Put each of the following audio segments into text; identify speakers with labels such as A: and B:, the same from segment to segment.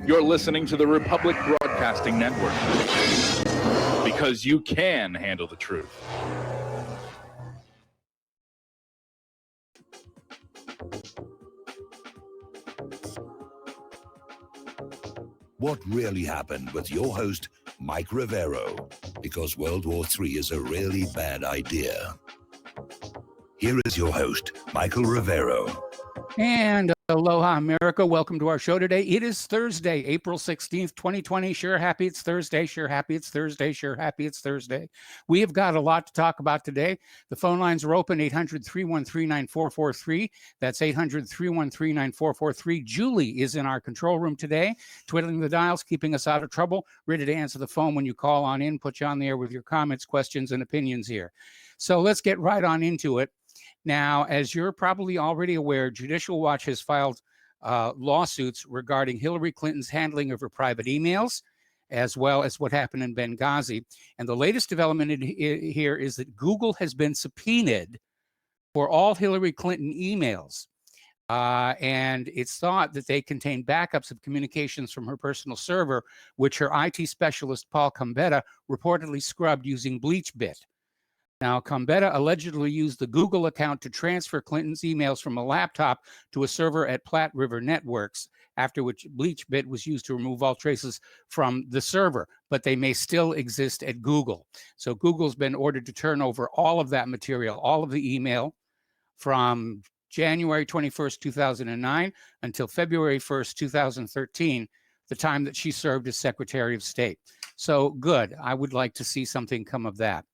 A: You're listening to the Republic Broadcasting Network, because you can handle the truth.
B: What really happened with your host, Mike Rivero, because World War III is a really bad idea. Here is your host, Michael Rivero.
C: And aloha, America. Welcome to our show today. It is Thursday, April 16th, 2020. Sure happy it's Thursday. Sure happy it's Thursday. Sure happy it's Thursday. We have got a lot to talk about today. The phone lines are open, 800-313-9443. That's 800-313-9443. Julie is in our control room today, twiddling the dials, keeping us out of trouble, ready to answer the phone when you call on in, put you on the air with your comments, questions, and opinions here. So let's get right on into it. Now, as you're probably already aware, Judicial Watch has filed lawsuits regarding Hillary Clinton's handling of her private emails, as well as what happened in Benghazi. And the latest development here is that Google has been subpoenaed for all Hillary Clinton emails. And it's thought that they contain backups of communications from her personal server, which her IT specialist, Paul Gambetta, reportedly scrubbed using BleachBit. Now, Gambetta allegedly used the Google account to transfer Clinton's emails from a laptop to a server at Platte River Networks, after which BleachBit was used to remove all traces from the server, but they may still exist at Google. So Google's been ordered to turn over all of that material, all of the email from January 21st, 2009 until February 1st, 2013, the time that she served as Secretary of State. So good. I would like to see something come of that.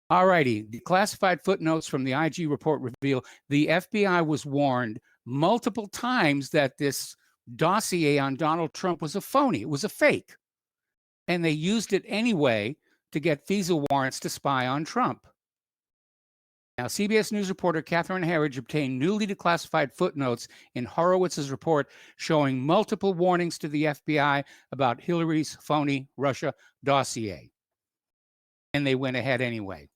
C: All righty. The classified footnotes from the IG report reveal the FBI was warned multiple times that this dossier on Donald Trump was a phony. It was a fake. And they used it anyway to get FISA warrants to spy on Trump. Now, CBS News reporter Catherine Herridge obtained newly declassified footnotes in Horowitz's report showing multiple warnings to the FBI about Hillary's phony Russia dossier. And they went ahead anyway.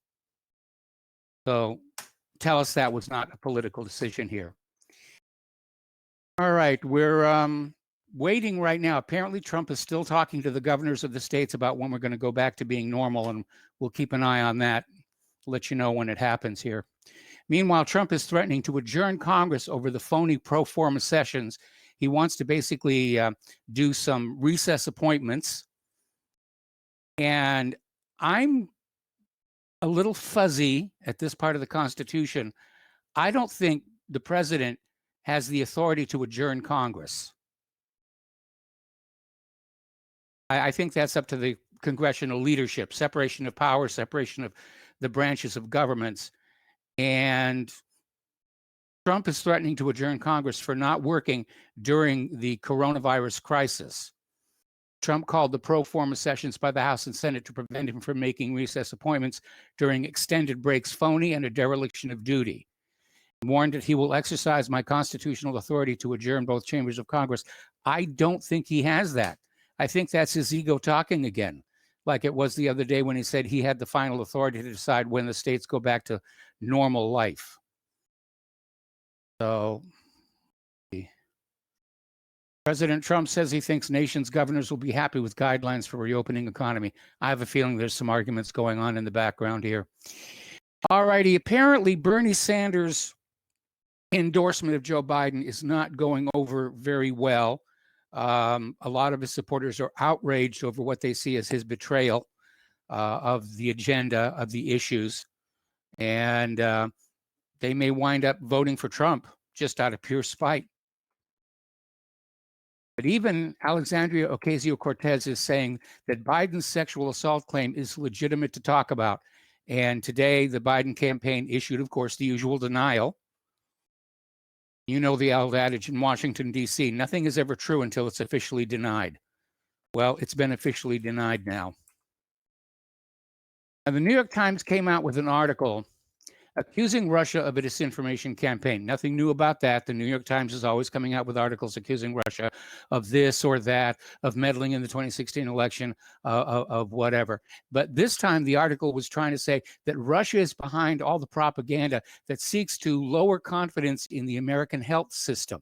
C: So tell us that was not a political decision here. All right, we're waiting right now. Apparently, Trump is still talking to the governors of the states about when we're going to go back to being normal, and we'll keep an eye on that, let you know when it happens here. Meanwhile, Trump is threatening to adjourn Congress over the phony pro forma sessions. He wants to basically do some recess appointments. And I'm a little fuzzy at this part of the Constitution. I don't think the president has the authority to adjourn Congress. I think that's up to the congressional leadership, separation of power, separation of the branches of governments. And Trump is threatening to adjourn Congress for not working during the coronavirus crisis. Trump called the pro forma sessions by the House and Senate to prevent him from making recess appointments during extended breaks phony and a dereliction of duty. He warned that he will exercise my constitutional authority to adjourn both chambers of Congress. I don't think he has that. I think that's his ego talking again, like it was the other day when he said he had the final authority to decide when the states go back to normal life. So President Trump says he thinks nations' governors will be happy with guidelines for reopening economy. I have a feeling there's some arguments going on in the background here. All righty. Apparently, Bernie Sanders' endorsement of Joe Biden is not going over very well. A lot of his supporters are outraged over what they see as his betrayal of the agenda, of the issues. And they may wind up voting for Trump just out of pure spite. But even Alexandria Ocasio-Cortez is saying that Biden's sexual assault claim is legitimate to talk about. And today, the Biden campaign issued, of course, the usual denial. You know the old adage in Washington, D.C., nothing is ever true until it's officially denied. Well, it's been officially denied now. And the New York Times came out with an article accusing Russia of a disinformation campaign. Nothing new about that. The New York Times is always coming out with articles accusing Russia of this or that, of meddling in the 2016 election, of whatever. But this time the article was trying to say that Russia is behind all the propaganda that seeks to lower confidence in the American health system.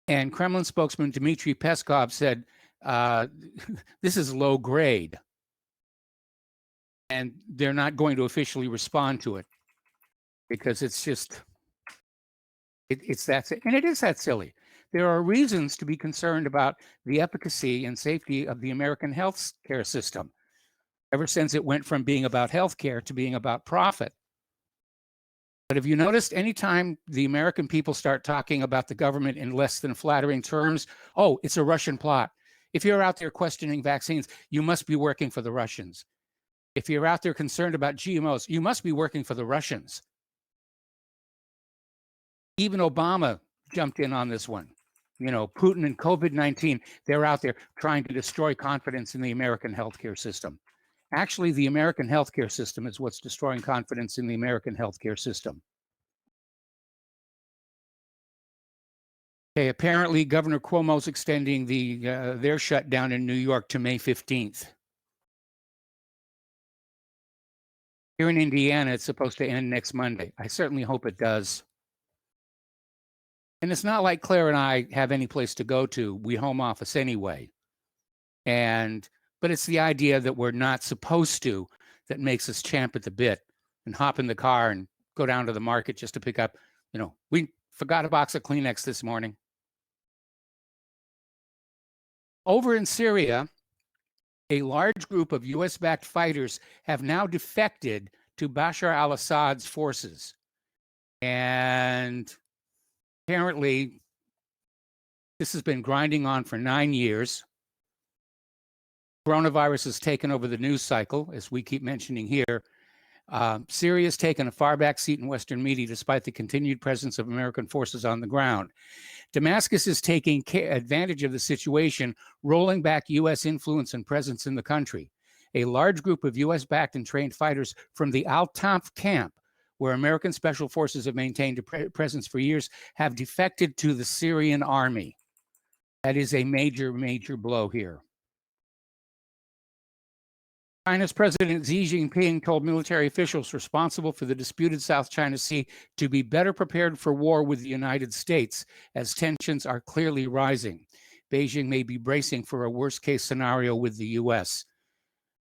C: And Kremlin spokesman Dmitry Peskov said, this is low grade. And they're not going to officially respond to it because it's just, it's that, and it is that silly. There are reasons to be concerned about the efficacy and safety of the American health care system, ever since it went from being about healthcare to being about profit. But have you noticed anytime the American people start talking about the government in less than flattering terms, oh, it's a Russian plot. If you're out there questioning vaccines, you must be working for the Russians. If you're out there concerned about GMOs, you must be working for the Russians. Even Obama jumped in on this one. You know, Putin and COVID-19, they're out there trying to destroy confidence in the American healthcare system. Actually, the American healthcare system is what's destroying confidence in the American healthcare system. Okay, apparently Governor Cuomo's extending their shutdown in New York to May 15th. Here in Indiana, it's supposed to end next Monday. I certainly hope it does. And it's not like Claire and I have any place to go to. We home office anyway. But it's the idea that we're not supposed to that makes us champ at the bit and hop in the car and go down to the market just to pick up, you know, we forgot a box of Kleenex this morning. Over in Syria, a large group of US-backed fighters have now defected to Bashar al-Assad's forces. And apparently, this has been grinding on for 9 years. Coronavirus has taken over the news cycle, as we keep mentioning here. Syria has taken a far back seat in Western media despite the continued presence of American forces on the ground. Damascus is taking advantage of the situation, rolling back U.S. influence and presence in the country. A large group of U.S.-backed and trained fighters from the Al-Tanf camp, where American special forces have maintained a presence for years, have defected to the Syrian army. That is a major, major blow here. China's President Xi Jinping told military officials responsible for the disputed South China Sea to be better prepared for war with the United States, as tensions are clearly rising. Beijing may be bracing for a worst-case scenario with the U.S.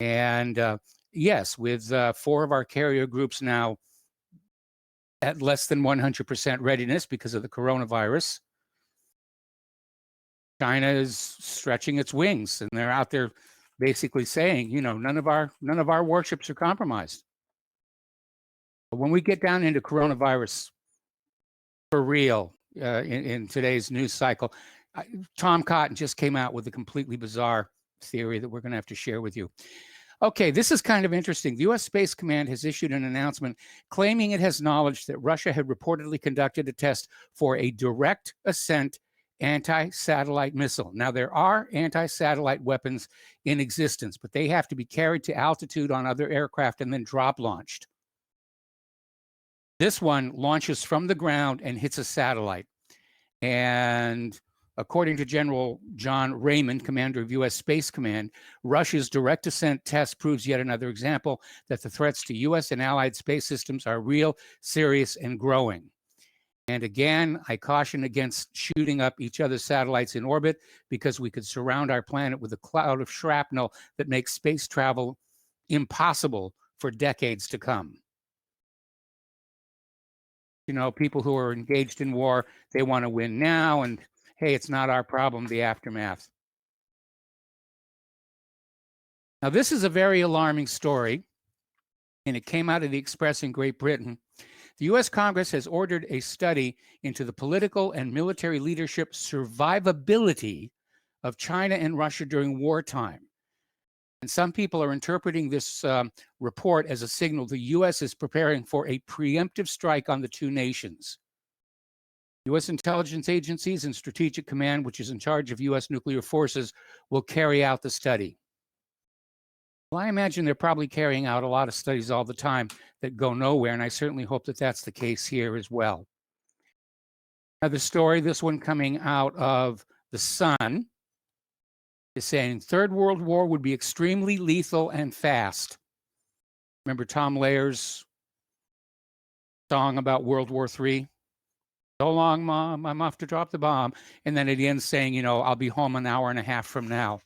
C: And yes, with 4 of our carrier groups now at less than 100% readiness because of the coronavirus, China is stretching its wings, and they're out there basically saying, you know, none of our warships are compromised. But when we get down into coronavirus for real in today's news cycle, Tom Cotton just came out with a completely bizarre theory that we're going to have to share with you. Okay, this is kind of interesting. The U.S. Space Command has issued an announcement claiming it has knowledge that Russia had reportedly conducted a test for a direct ascent anti-satellite missile. Now, there are anti-satellite weapons in existence, but they have to be carried to altitude on other aircraft and then drop launched. This one launches from the ground and hits a satellite. And according to General John Raymond, commander of U.S. Space Command, Russia's direct ascent test proves yet another example that the threats to U.S. and allied space systems are real, serious, and growing. And again, I caution against shooting up each other's satellites in orbit because we could surround our planet with a cloud of shrapnel that makes space travel impossible for decades to come. You know, people who are engaged in war, they want to win now, and hey, it's not our problem, the aftermath. Now, this is a very alarming story, and it came out of the Express in Great Britain. The U.S. Congress has ordered a study into the political and military leadership survivability of China and Russia during wartime. And some people are interpreting this report as a signal the U.S. is preparing for a preemptive strike on the two nations. U.S. intelligence agencies and Strategic Command, which is in charge of U.S. nuclear forces, will carry out the study. Well, I imagine they're probably carrying out a lot of studies all the time that go nowhere, and I certainly hope that that's the case here as well. Another story, this one coming out of The Sun, is saying Third World War would be extremely lethal and fast. Remember Tom Lair's song about World War III? So long, Mom. I'm off to drop the bomb. And then it ends saying, I'll be home an hour and a half from now.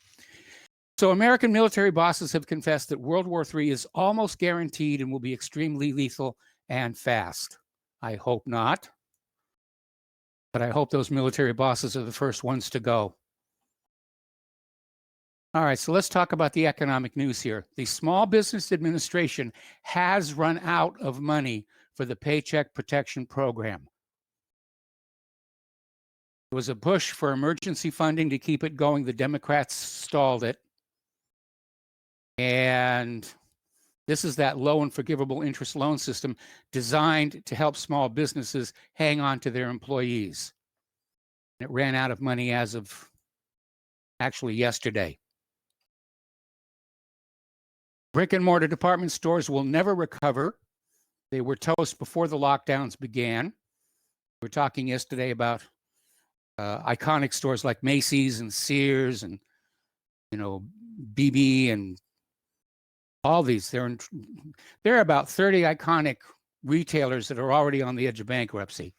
C: So American military bosses have confessed that World War III is almost guaranteed and will be extremely lethal and fast. I hope not. But I hope those military bosses are the first ones to go. All right, so let's talk about the economic news here. The Small Business Administration has run out of money for the Paycheck Protection Program. It was a push for emergency funding to keep it going. The Democrats stalled it. And this is that low and forgivable interest loan system designed to help small businesses hang on to their employees. It ran out of money as of actually yesterday. Brick and mortar department stores will never recover. They were toast before the lockdowns began. We were talking yesterday about iconic stores like Macy's and Sears and, BB and all these. There are about 30 iconic retailers that are already on the edge of bankruptcy.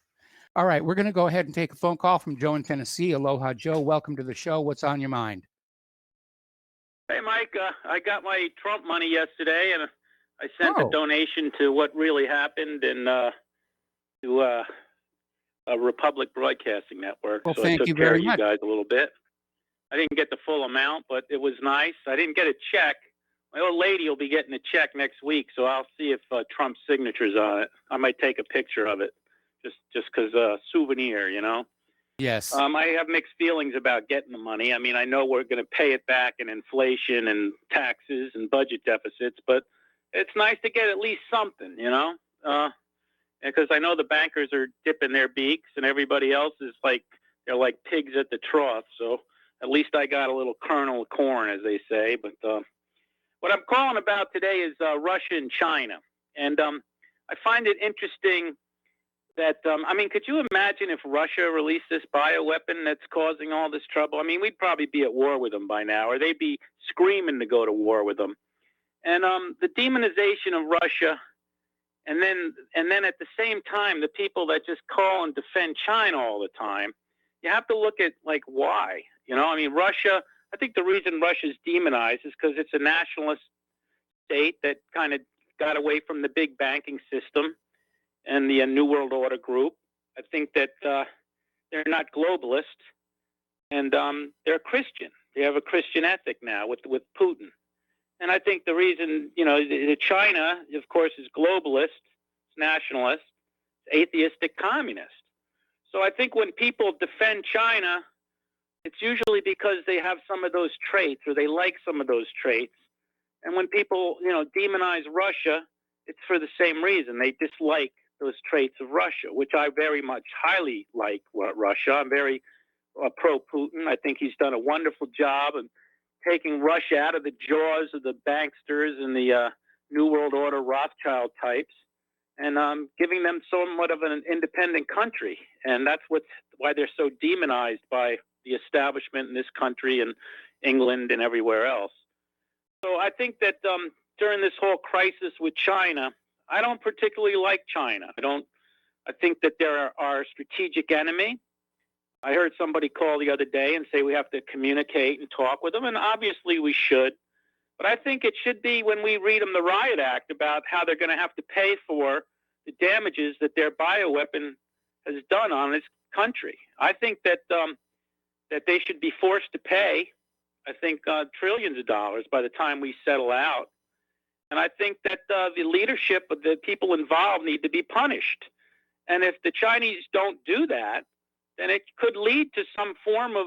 C: All right, we're going to go ahead and take a phone call from Joe in Tennessee. Aloha, Joe. Welcome to the show. What's on your mind?
D: Hey, Mike, I got my Trump money yesterday, and I sent a donation to What Really Happened and to a Republic Broadcasting Network.
C: Well,
D: so
C: thank
D: I took
C: you
D: care
C: very
D: of you
C: much.
D: guys a little bit. I didn't get the full amount, but it was nice. I didn't get a check. My old lady will be getting a check next week, so I'll see if Trump's signature's on it. I might take a picture of it, just because souvenir,
C: Yes.
D: I have mixed feelings about getting the money. I mean, I know we're going to pay it back in inflation and taxes and budget deficits, but it's nice to get at least something, because I know the bankers are dipping their beaks and everybody else is they're like pigs at the trough. So at least I got a little kernel of corn, as they say. But what I'm calling about today is Russia and China. And I find it interesting that, could you imagine if Russia released this bioweapon that's causing all this trouble? I mean, we'd probably be at war with them by now, or they'd be screaming to go to war with them. And the demonization of Russia, and then at the same time, the people that just call and defend China all the time, you have to look at, why? Russia, I think the reason Russia's demonized is because it's a nationalist state that kind of got away from the big banking system and the New World Order group. I think that they're not globalist, and they're Christian. They have a Christian ethic now with Putin. And I think the reason, China, of course, is globalist, nationalist, atheistic, communist. So I think when people defend China, it's usually because they have some of those traits or they like some of those traits. And when people, demonize Russia, it's for the same reason. They dislike those traits of Russia, which I very much highly like Russia. I'm very pro-Putin. I think he's done a wonderful job of taking Russia out of the jaws of the banksters and the New World Order Rothschild types and giving them somewhat of an independent country. And that's why they're so demonized by the establishment in this country and England and everywhere else. So I think that during this whole crisis with China, I don't particularly like China. I think that they're our strategic enemy. I heard somebody call the other day and say we have to communicate and talk with them, and obviously we should. But I think it should be when we read them the Riot Act about how they're going to have to pay for the damages that their bioweapon has done on this country. I think that that they should be forced to pay, I think, trillions of dollars by the time we settle out. And I think that the leadership of the people involved need to be punished. And if the Chinese don't do that, then it could lead to some form of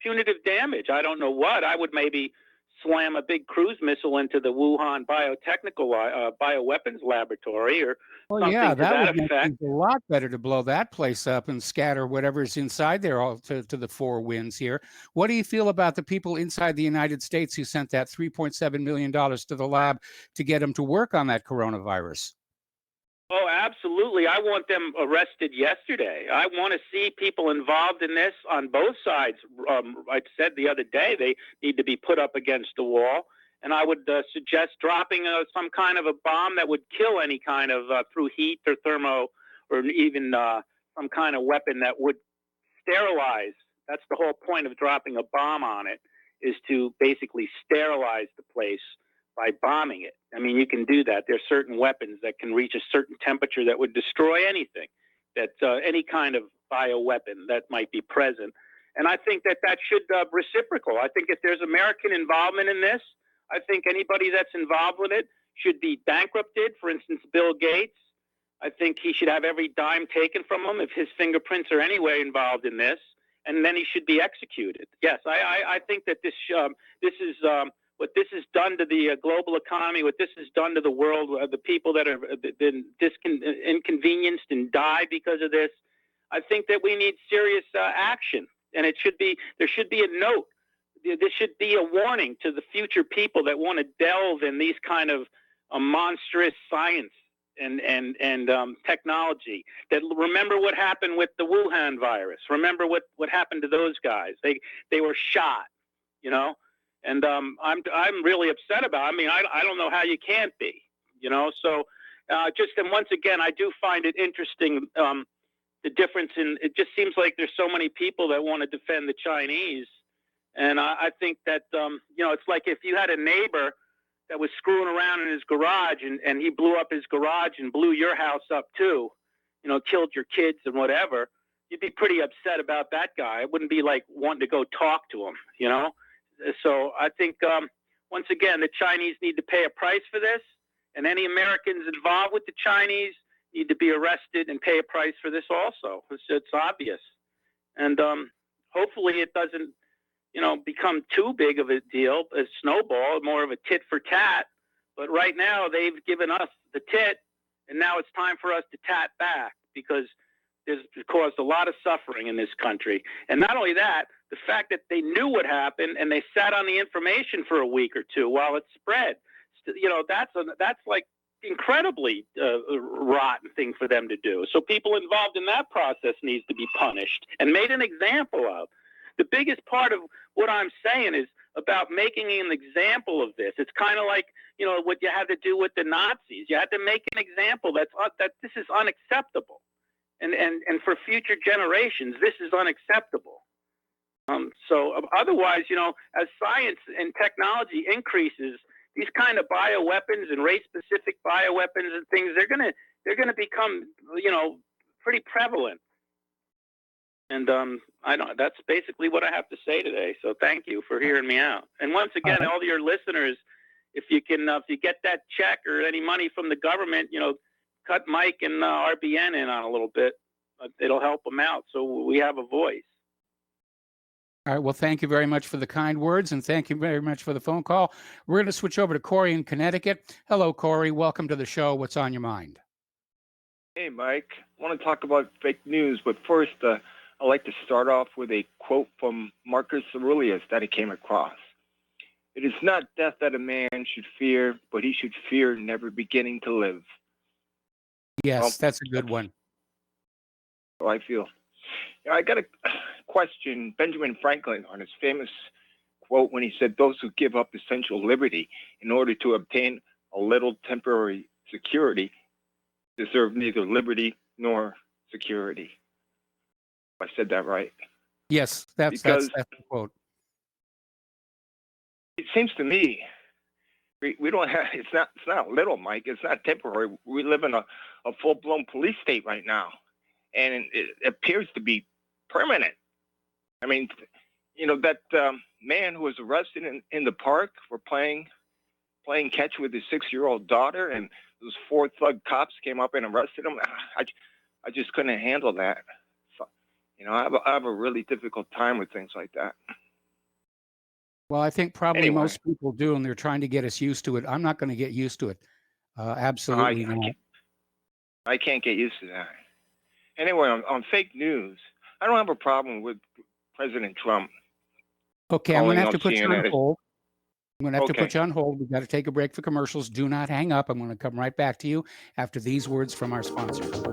D: punitive damage. I don't know what. I would maybe slam a big cruise missile into the Wuhan bioweapons laboratory or something to that
C: would make
D: effect.
C: things a lot better to blow that place up and scatter whatever's inside there all to the four winds here. What do you feel about the people inside the United States who sent that $3.7 million to the lab to get them to work on that coronavirus?
D: Oh, absolutely. I want them arrested yesterday. I want to see people involved in this on both sides. I said the other day they need to be put up against the wall. And I would suggest dropping some kind of a bomb that would kill any kind of through heat or thermo or even some kind of weapon that would sterilize. That's the whole point of dropping a bomb on it, is to basically sterilize the place by bombing it. I mean, you can do that. There's certain weapons that can reach a certain temperature that would destroy anything, that any kind of bioweapon that might be present. And I think that should reciprocal. I think if there's American involvement in this, I think anybody that's involved with it should be bankrupted. For instance, Bill Gates, I think he should have every dime taken from him if his fingerprints are anyway involved in this, and then he should be executed. Yes, I think that this is what this has done to the global economy, what this has done to the world, the people that have been inconvenienced and died because of this. I think that we need serious action, and there should be a note. This should be a warning to the future people that want to delve in these kind of monstrous science and technology. That remember what happened with the Wuhan virus. Remember what happened to those guys. They were shot, you know. And I'm really upset about it. I mean, I don't know how you can't be, you know. So and once again, I do find it interesting, the difference in, it just seems like there's so many people that want to defend the Chinese. And I think that, you know, it's like if you had a neighbor that was screwing around in his garage and he blew up his garage and blew your house up too, you know, killed your kids and whatever, you'd be pretty upset about that guy. It wouldn't be like wanting to go talk to him, you know. So I think, once again, the Chinese need to pay a price for this, and any Americans involved with the Chinese need to be arrested and pay a price for this also. It's obvious. And hopefully it doesn't, you know, become too big of a deal, a snowball, more of a tit for tat. But right now they've given us the tit, and now it's time for us to tat back, because it's caused a lot of suffering in this country. And not only that, the fact that they knew what happened and they sat on the information for a week or two while it spread, you know, that's like incredibly rotten thing for them to do. So people involved in that process needs to be punished and made an example of. The biggest part of what I'm saying is about making an example of this. It's kind of like, you know, what you had to do with the Nazis. You had to make an example that this is unacceptable. And for future generations, this is unacceptable. So otherwise, you know, as science and technology increases, these kind of bioweapons and race-specific bioweapons and things, they're gonna become, you know, pretty prevalent. And that's basically what I have to say today. So thank you for hearing me out. And once again, all your listeners, if you get that check or any money from the government, you know, cut Mike and RBN in on a little bit. It'll help them out, so we have a voice.
C: All right. Well, thank you very much for the kind words, and thank you very much for the phone call. We're going to switch over to Corey in Connecticut. Hello, Corey. Welcome to the show. What's on your mind?
E: Hey, Mike. I want to talk about fake news, but first, I'd like to start off with a quote from Marcus Aurelius that I came across. It is not death that a man should fear, but he should fear never beginning to live.
C: Yes, that's a good one.
E: So I feel. I got a question Benjamin Franklin on his famous quote when he said, "Those who give up essential liberty in order to obtain a little temporary security deserve neither liberty nor security." I said that right.
C: Yes, that's the quote.
E: It seems to me we don't have. It's not little, Mike. It's not temporary. We live in a full-blown police state right now, and it appears to be permanent. I mean, you know, that man who was arrested in the park for playing catch with his 6-year-old daughter, and those 4 thug cops came up and arrested him. I just couldn't handle that. So, you know, I have a really difficult time with things like that.
C: Well, I think probably most people do, and they're trying to get us used to it. I'm not going to get used to it. Absolutely not.
E: I can't get used to that. Anyway, on fake news, I don't have a problem with President Trump.
C: Okay, I'm going to have to put you on hold. I'm going to have to put you on hold. We've got to take a break for commercials. Do not hang up. I'm going to come right back to you after these words from our sponsors.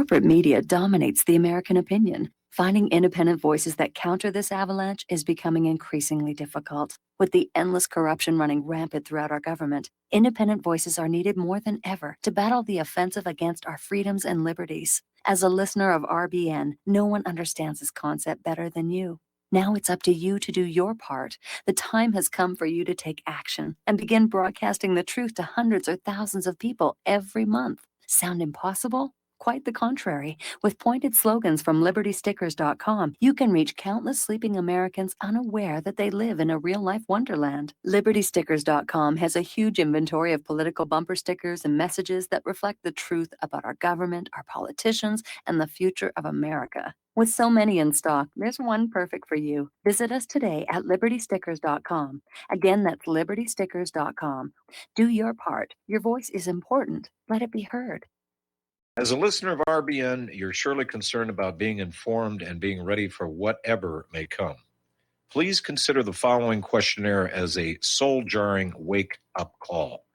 F: Corporate media dominates the American opinion. Finding independent voices that counter this avalanche is becoming increasingly difficult. With the endless corruption running rampant throughout our government, independent voices are needed more than ever to battle the offensive against our freedoms and liberties. As a listener of RBN, no one understands this concept better than you. Now it's up to you to do your part. The time has come for you to take action and begin broadcasting the truth to hundreds or thousands of people every month. Sound impossible? Quite the contrary. With pointed slogans from LibertyStickers.com, you can reach countless sleeping Americans unaware that they live in a real-life wonderland. LibertyStickers.com has a huge inventory of political bumper stickers and messages that reflect the truth about our government, our politicians, and the future of America. With so many in stock, there's one perfect for you. Visit us today at LibertyStickers.com. Again, that's LibertyStickers.com. Do your part. Your voice is important. Let it be heard.
G: As a listener of RBN, you're surely concerned about being informed and being ready for whatever may come. Please consider the following questionnaire as a soul-jarring wake-up call.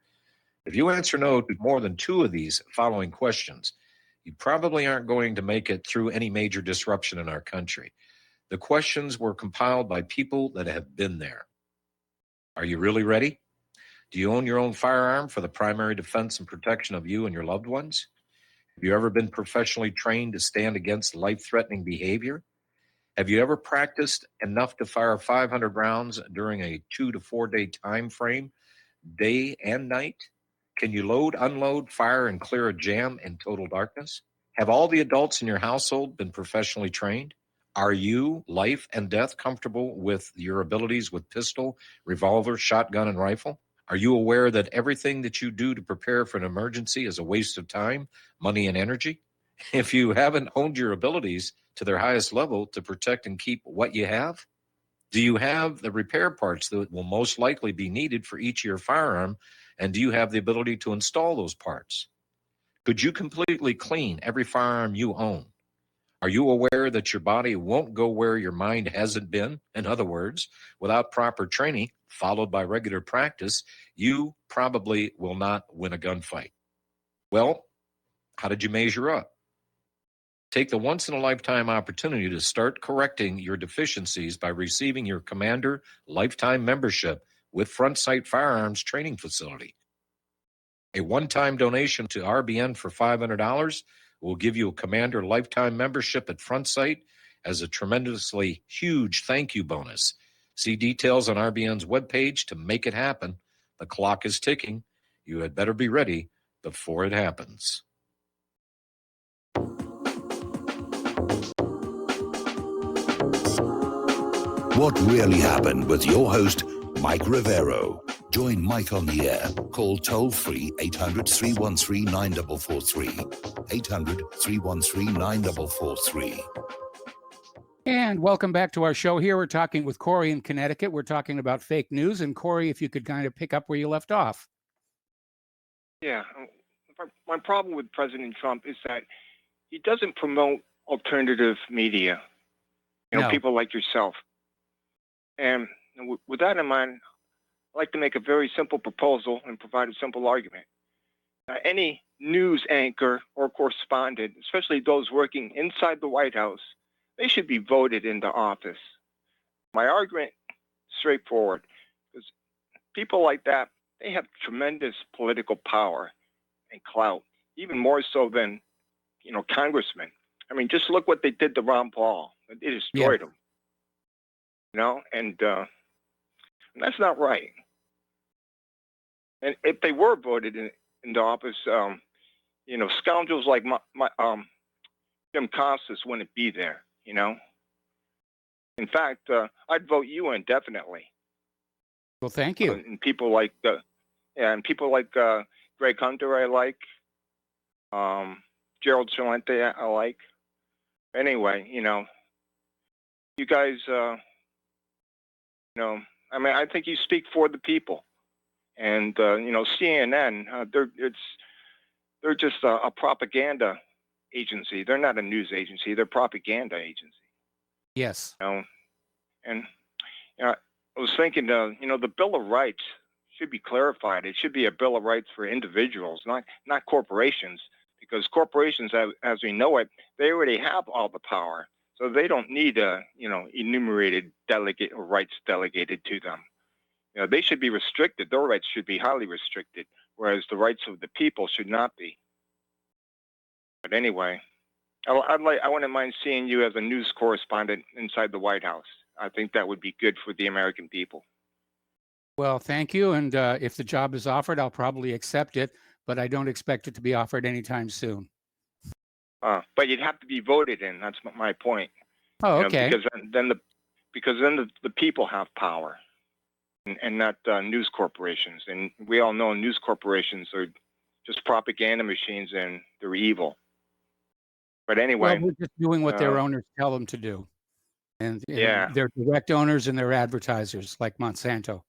G: If you answer no to more than 2 of these following questions, you probably aren't going to make it through any major disruption in our country. The questions were compiled by people that have been there. Are you really ready? Do you own your own firearm for the primary defense and protection of you and your loved ones? Have you ever been professionally trained to stand against life-threatening behavior? Have you ever practiced enough to fire 500 rounds during a 2 to 4 day time frame, day and night? Can you load, unload, fire, and clear a jam in total darkness? Have all the adults in your household been professionally trained? Are you, life and death, comfortable with your abilities with pistol, revolver, shotgun, and rifle? Are you aware that everything that you do to prepare for an emergency is a waste of time, money, and energy? If you haven't honed your abilities to their highest level to protect and keep what you have, do you have the repair parts that will most likely be needed for each of your firearm, and do you have the ability to install those parts? Could you completely clean every firearm you own? Are you aware that your body won't go where your mind hasn't been? In other words, without proper training, followed by regular practice, you probably will not win a gunfight. Well, how did you measure up? Take the once-in-a-lifetime opportunity to start correcting your deficiencies by receiving your Commander Lifetime Membership with Front Sight Firearms Training Facility. A one-time donation to RBN for $500 will give you a Commander Lifetime Membership at Front Sight as a tremendously huge thank you bonus. See details on RBN's webpage to make it happen. The clock is ticking. You had better be ready before it happens.
B: What really happened with your host, Mike Rivero. Join Mike on the air. Call toll-free 800-313-9443. 800-313-9443.
C: And welcome back to our show here. We're talking with Corey in Connecticut. We're talking about fake news. And Corey, if you could kind of pick up where you left off.
E: Yeah. My problem with President Trump is that he doesn't promote alternative media,
C: No.
E: people like yourself. And with that in mind, I'd like to make a very simple proposal and provide a simple argument. Any news anchor or correspondent, especially those working inside the White House, they should be voted into office. My argument is straightforward, because people like that, they have tremendous political power and clout, even more so than, congressmen. I mean, just look what they did to Ron Paul. They destroyed him. And that's not right. And if they were voted into office, scoundrels like Jim Costas wouldn't be there. In fact, I'd vote you in definitely.
C: Well, thank you.
E: And people like, Greg Hunter, I like. Gerald Celente, I like. Anyway, you guys, I think you speak for the people. And CNN, they're just a propaganda agency. They're not a news agency. They're a propaganda agency.
C: Yes.
E: And I was thinking, the Bill of Rights should be clarified. It should be a Bill of Rights for individuals, not corporations, because corporations, as we know it, they already have all the power. So they don't need enumerated delegate or rights delegated to them. They should be restricted. Their rights should be highly restricted, whereas the rights of the people should not be. But anyway, I wouldn't mind seeing you as a news correspondent inside the White House. I think that would be good for the American people.
C: Well, thank you. And if the job is offered, I'll probably accept it, but I don't expect it to be offered anytime soon.
E: But you'd have to be voted in. That's my point.
C: Oh, okay.
E: Because then the people have power, and not news corporations. And we all know news corporations are just propaganda machines, and they're evil. But anyway,
C: Well, we're just doing what their owners tell them to do. And
E: Yeah.
C: they're direct owners and they're advertisers like Monsanto.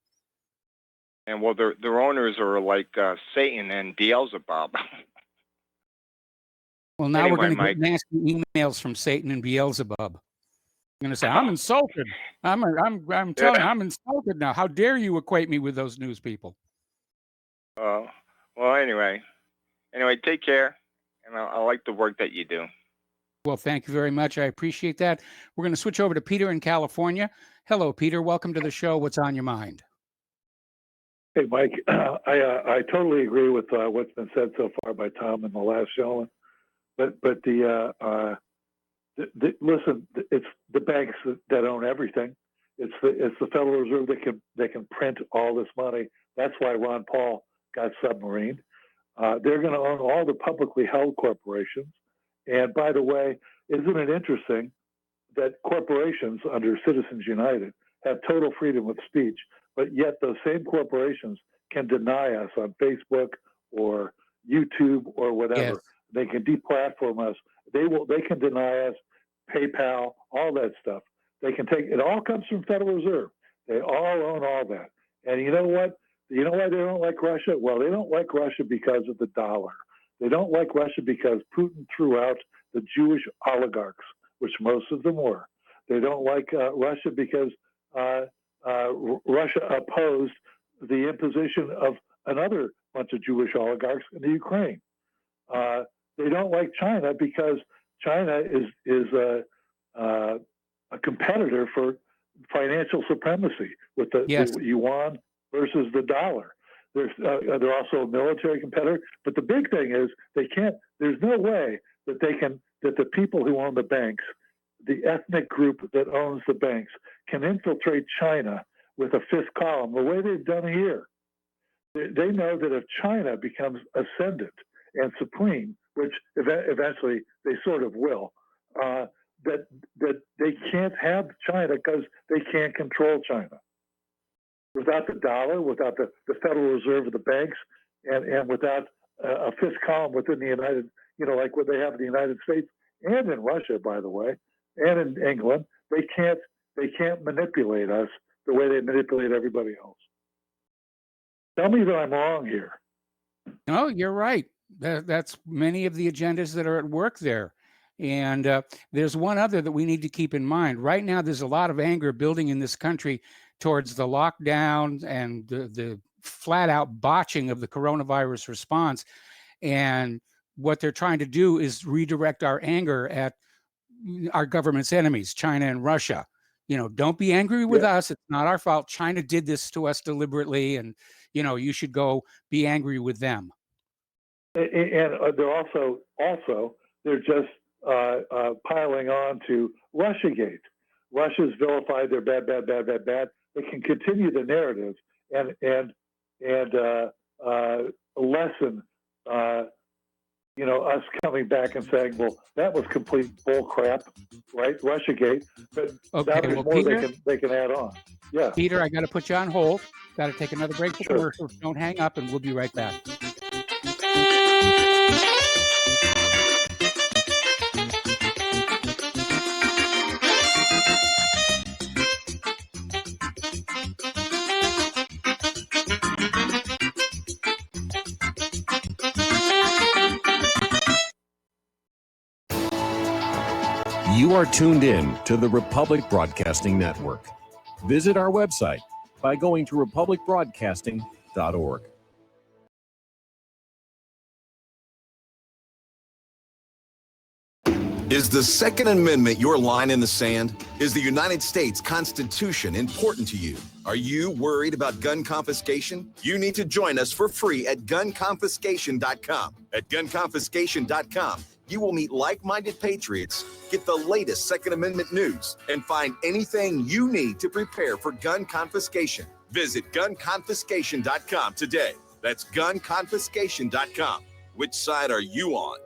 E: and well, their owners are like Satan and Beelzebub.
C: Well, now
E: Anyway,
C: we're going to
E: Mike.
C: get nasty emails from Satan and Beelzebub. I'm going to say, I'm insulted. I'm telling you, I'm insulted now. How dare you equate me with those news people?
E: Well, anyway, take care, and I like the work that you do.
C: Well, thank you very much. I appreciate that. We're going to switch over to Peter in California. Hello, Peter. Welcome to the show. What's on your mind?
H: Hey, Mike, I totally agree with what's been said so far by Tom and the last gentleman. But listen, it's the banks that own everything. It's the Federal Reserve that can print all this money. That's why Ron Paul got submarined. They're going to own all the publicly held corporations. And by the way, isn't it interesting that corporations under Citizens United have total freedom of speech, but yet those same corporations can deny us on Facebook or YouTube or whatever.
C: Yes.
H: They can deplatform us. They can deny us PayPal, all that stuff. They can take it. All comes from Federal Reserve. They all own all that. And you know what? You know why they don't like Russia? Well, they don't like Russia because of the dollar. They don't like Russia because Putin threw out the Jewish oligarchs, which most of them were. They don't like Russia because Russia opposed the imposition of another bunch of Jewish oligarchs in the Ukraine. They don't like China because China is a competitor for financial supremacy with the yuan versus the dollar. They're also a military competitor. But the big thing is they can't. There's no way that that the people who own the banks, the ethnic group that owns the banks, can infiltrate China with a fifth column the way they've done here. They know that if China becomes ascendant and supreme, which eventually they sort of will, that they can't have China because they can't control China. Without the dollar, without the Federal Reserve of the banks, and without a fifth column within the United, like what they have in the United States and in Russia, by the way, and in England, they can't manipulate us the way they manipulate everybody else. Tell me that I'm wrong here.
C: No, you're right. That's many of the agendas that are at work there. And there's one other that we need to keep in mind. Right now, there's a lot of anger building in this country towards the lockdown and the flat out botching of the coronavirus response. And what they're trying to do is redirect our anger at our government's enemies, China and Russia. Don't be angry with us. It's not our fault. China did this to us deliberately. And, you should go be angry with them.
H: And they're also they're just piling on to Russiagate. Russia's vilified. They're bad. They can continue the narrative and lessen us coming back and saying, well, that was complete bull crap, right? Russiagate. But
C: Okay,
H: now there's
C: well,
H: more
C: Peter,
H: they can add on. Yeah.
C: Peter, I got to put you on hold. Got to take another break for
H: Sure.
C: commercials. Don't hang up, and we'll be right back.
I: You are tuned in to the Republic Broadcasting Network. Visit our website by going to republicbroadcasting.org.
J: Is the Second Amendment your line in the sand? Is the United States Constitution important to you? Are you worried about gun confiscation? You need to join us for free at gunconfiscation.com. At gunconfiscation.com, you will meet like-minded patriots, get the latest Second Amendment news, and find anything you need to prepare for gun confiscation. Visit gunconfiscation.com today. That's gunconfiscation.com. Which side are you on?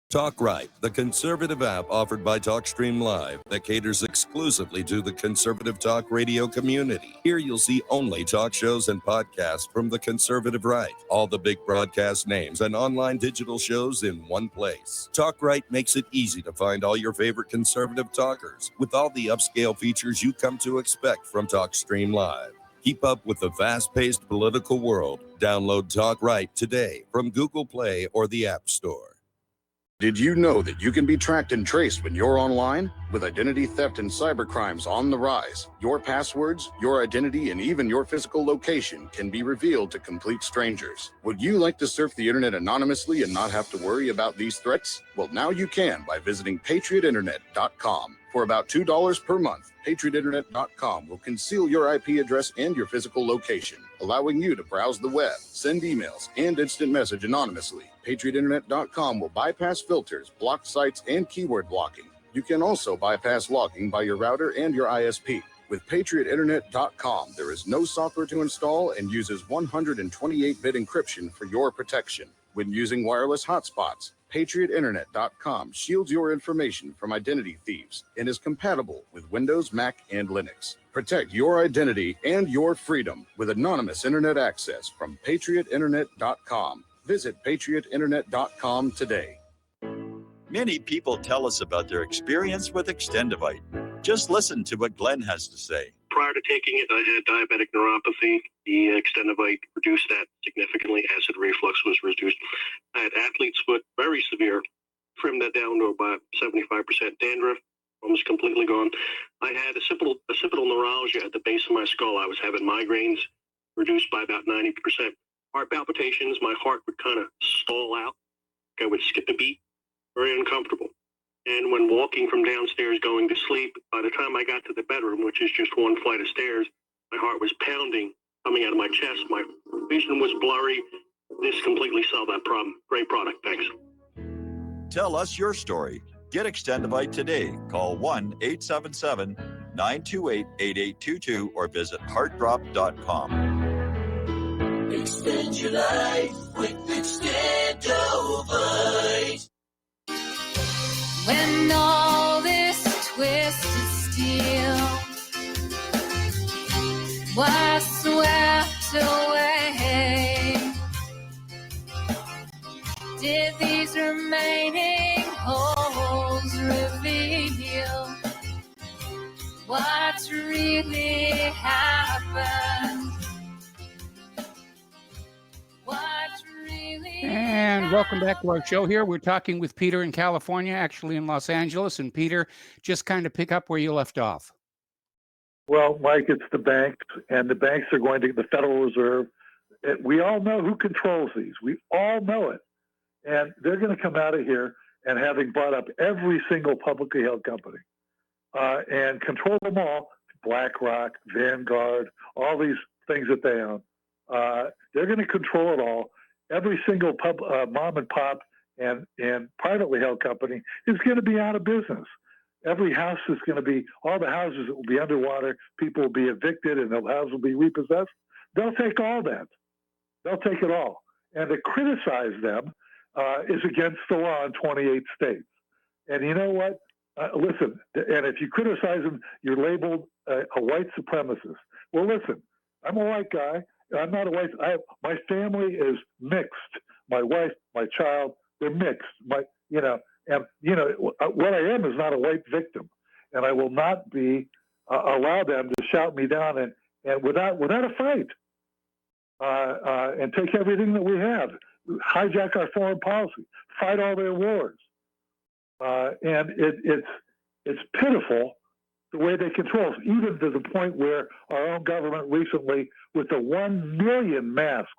K: Talk Right, the conservative app offered by TalkStream Live that caters exclusively to the conservative talk radio community. Here you'll see only talk shows and podcasts from the conservative right, all the big broadcast names and online digital shows in one place. Talk Right makes it easy to find all your favorite conservative talkers with all the upscale features you come to expect from TalkStream Live. Keep up with the fast-paced political world. Download Talk Right today from Google Play or the App Store.
L: Did you know that you can be tracked and traced when you're online? With identity theft and cybercrimes on the rise, your passwords, your identity, and even your physical location can be revealed to complete strangers. Would you like to surf the internet anonymously and not have to worry about these threats? Well, now you can by visiting patriotinternet.com. For about $2 per month, patriotinternet.com will conceal your IP address and your physical location, allowing you to browse the web, send emails, and instant message anonymously. patriotinternet.com will bypass filters, block sites, and keyword blocking. You can also bypass logging by your router and your ISP. With patriotinternet.com, there is no software to install and uses 128-bit encryption for your protection. When using wireless hotspots, patriotinternet.com shields your information from identity thieves and is compatible with Windows, Mac, and Linux. Protect your identity and your freedom with anonymous internet access from patriotinternet.com. Visit patriotinternet.com today.
M: Many people tell us about their experience with Extendivite. Just listen to what Glenn has to say.
N: Prior to taking it, I had diabetic neuropathy. The Extendivite reduced that significantly. Acid reflux was reduced. I had athlete's foot, very severe. Trimmed that down to about 75%. Dandruff, almost completely gone. I had occipital neuralgia at the base of my skull. I was having migraines, reduced by about 90%. Heart palpitations, my heart would kind of stall out. I would skip a beat, very uncomfortable. And when walking from downstairs going to sleep, by the time I got to the bedroom, which is just one flight of stairs, my heart was pounding, coming out of my chest. My vision was blurry. This completely solved that problem. Great product. Thanks.
M: Tell us your story. Get Extendivite today. Call 1-877-928-8822 or visit heartdrop.com.
O: Extend your life with Extendivite.
P: When all this twisted steel was swept away, did these remaining holes reveal what's really happened?
C: And welcome back to our show here. We're talking with Peter in California, actually in Los Angeles. And Peter, just kind of pick up where you left off.
H: Well, Mike, it's the banks, and the banks are going to the Federal Reserve. We all know who controls these. We all know it. And they're going to come out of here and having bought up every single publicly held company and control them all, BlackRock, Vanguard, all these things that they own. They're going to control it all. Every single mom and pop and privately held company is going to be out of business. Every house is going to be, all the houses will be underwater. People will be evicted and the houses will be repossessed. They'll take all that. They'll take it all. And to criticize them is against the law in 28 states. And you know what? Listen, and if you criticize them, you're labeled a white supremacist. Well, listen, I'm a white guy. I'm not a white. My family is mixed. My wife, my child, they're mixed. What I am is not a white victim, and I will not be allow them to shout me down and without a fight, and take everything that we have, hijack our foreign policy, fight all their wars, and it's pitiful the way they control us, even to the point where our own government recently, with the 1 million masks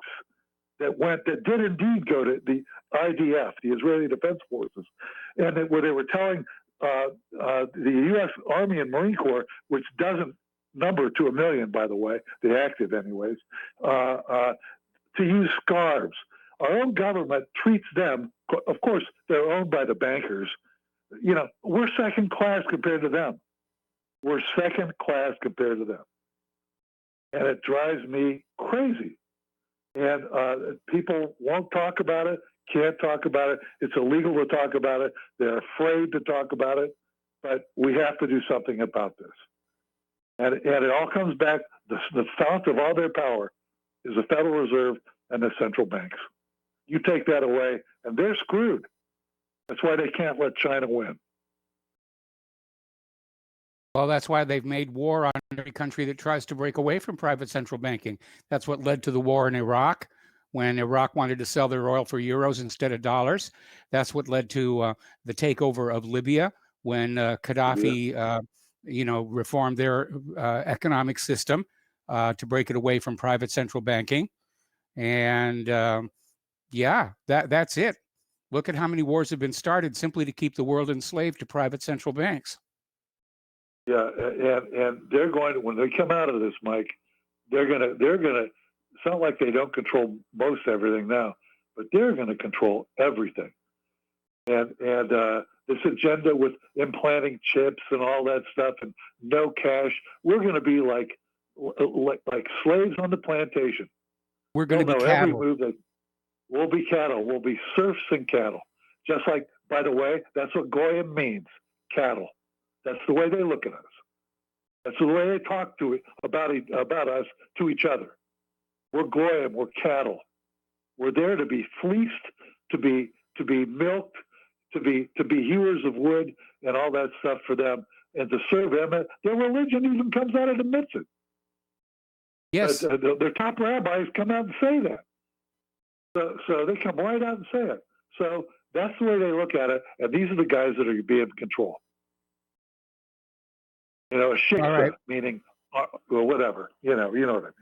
H: that did indeed go to the IDF, the Israeli Defense Forces, and where they were telling the U.S. Army and Marine Corps, which doesn't number to 1 million, by the way, the active anyways, to use scarves. Our own government treats them, of course, they're owned by the bankers. You know, we're second class compared to them. We're second class compared to them. And it drives me crazy. And people won't talk about it, can't talk about it. It's illegal to talk about it. They're afraid to talk about it. But we have to do something about this. And it all comes back, the fount of all their power is the Federal Reserve and the central banks. You take that away, and they're screwed. That's why they can't let China win.
C: Well, that's why they've made war on every country that tries to break away from private central banking. That's what led to the war in Iraq, when Iraq wanted to sell their oil for euros instead of dollars. That's what led to the takeover of Libya, when Gaddafi, reformed their economic system to break it away from private central banking. And that's it. Look at how many wars have been started simply to keep the world enslaved to private central banks.
H: Yeah, and they're going to, when they come out of this, Mike, they're gonna. It's not like they don't control most everything now, but they're going to control everything. And this agenda with implanting chips and all that stuff and no cash, we're going to be like slaves on the plantation.
C: We're going to be
H: every
C: cattle.
H: move that we'll be cattle. We'll be serfs and cattle. Just like, by the way, that's what Goyim means, cattle. That's the way they look at us. That's the way they talk about us to each other. We're Goyim. We're cattle. We're there to be fleeced, to be milked, to be hewers of wood and all that stuff for them, and to serve them. Their religion even comes out and admits it.
C: Yes,
H: their top rabbis come out and say that. So they come right out and say it. So that's the way they look at it, and these are the guys that are being controlled. You know, a shiksa,
C: right.
H: meaning, well, whatever. You know what I mean.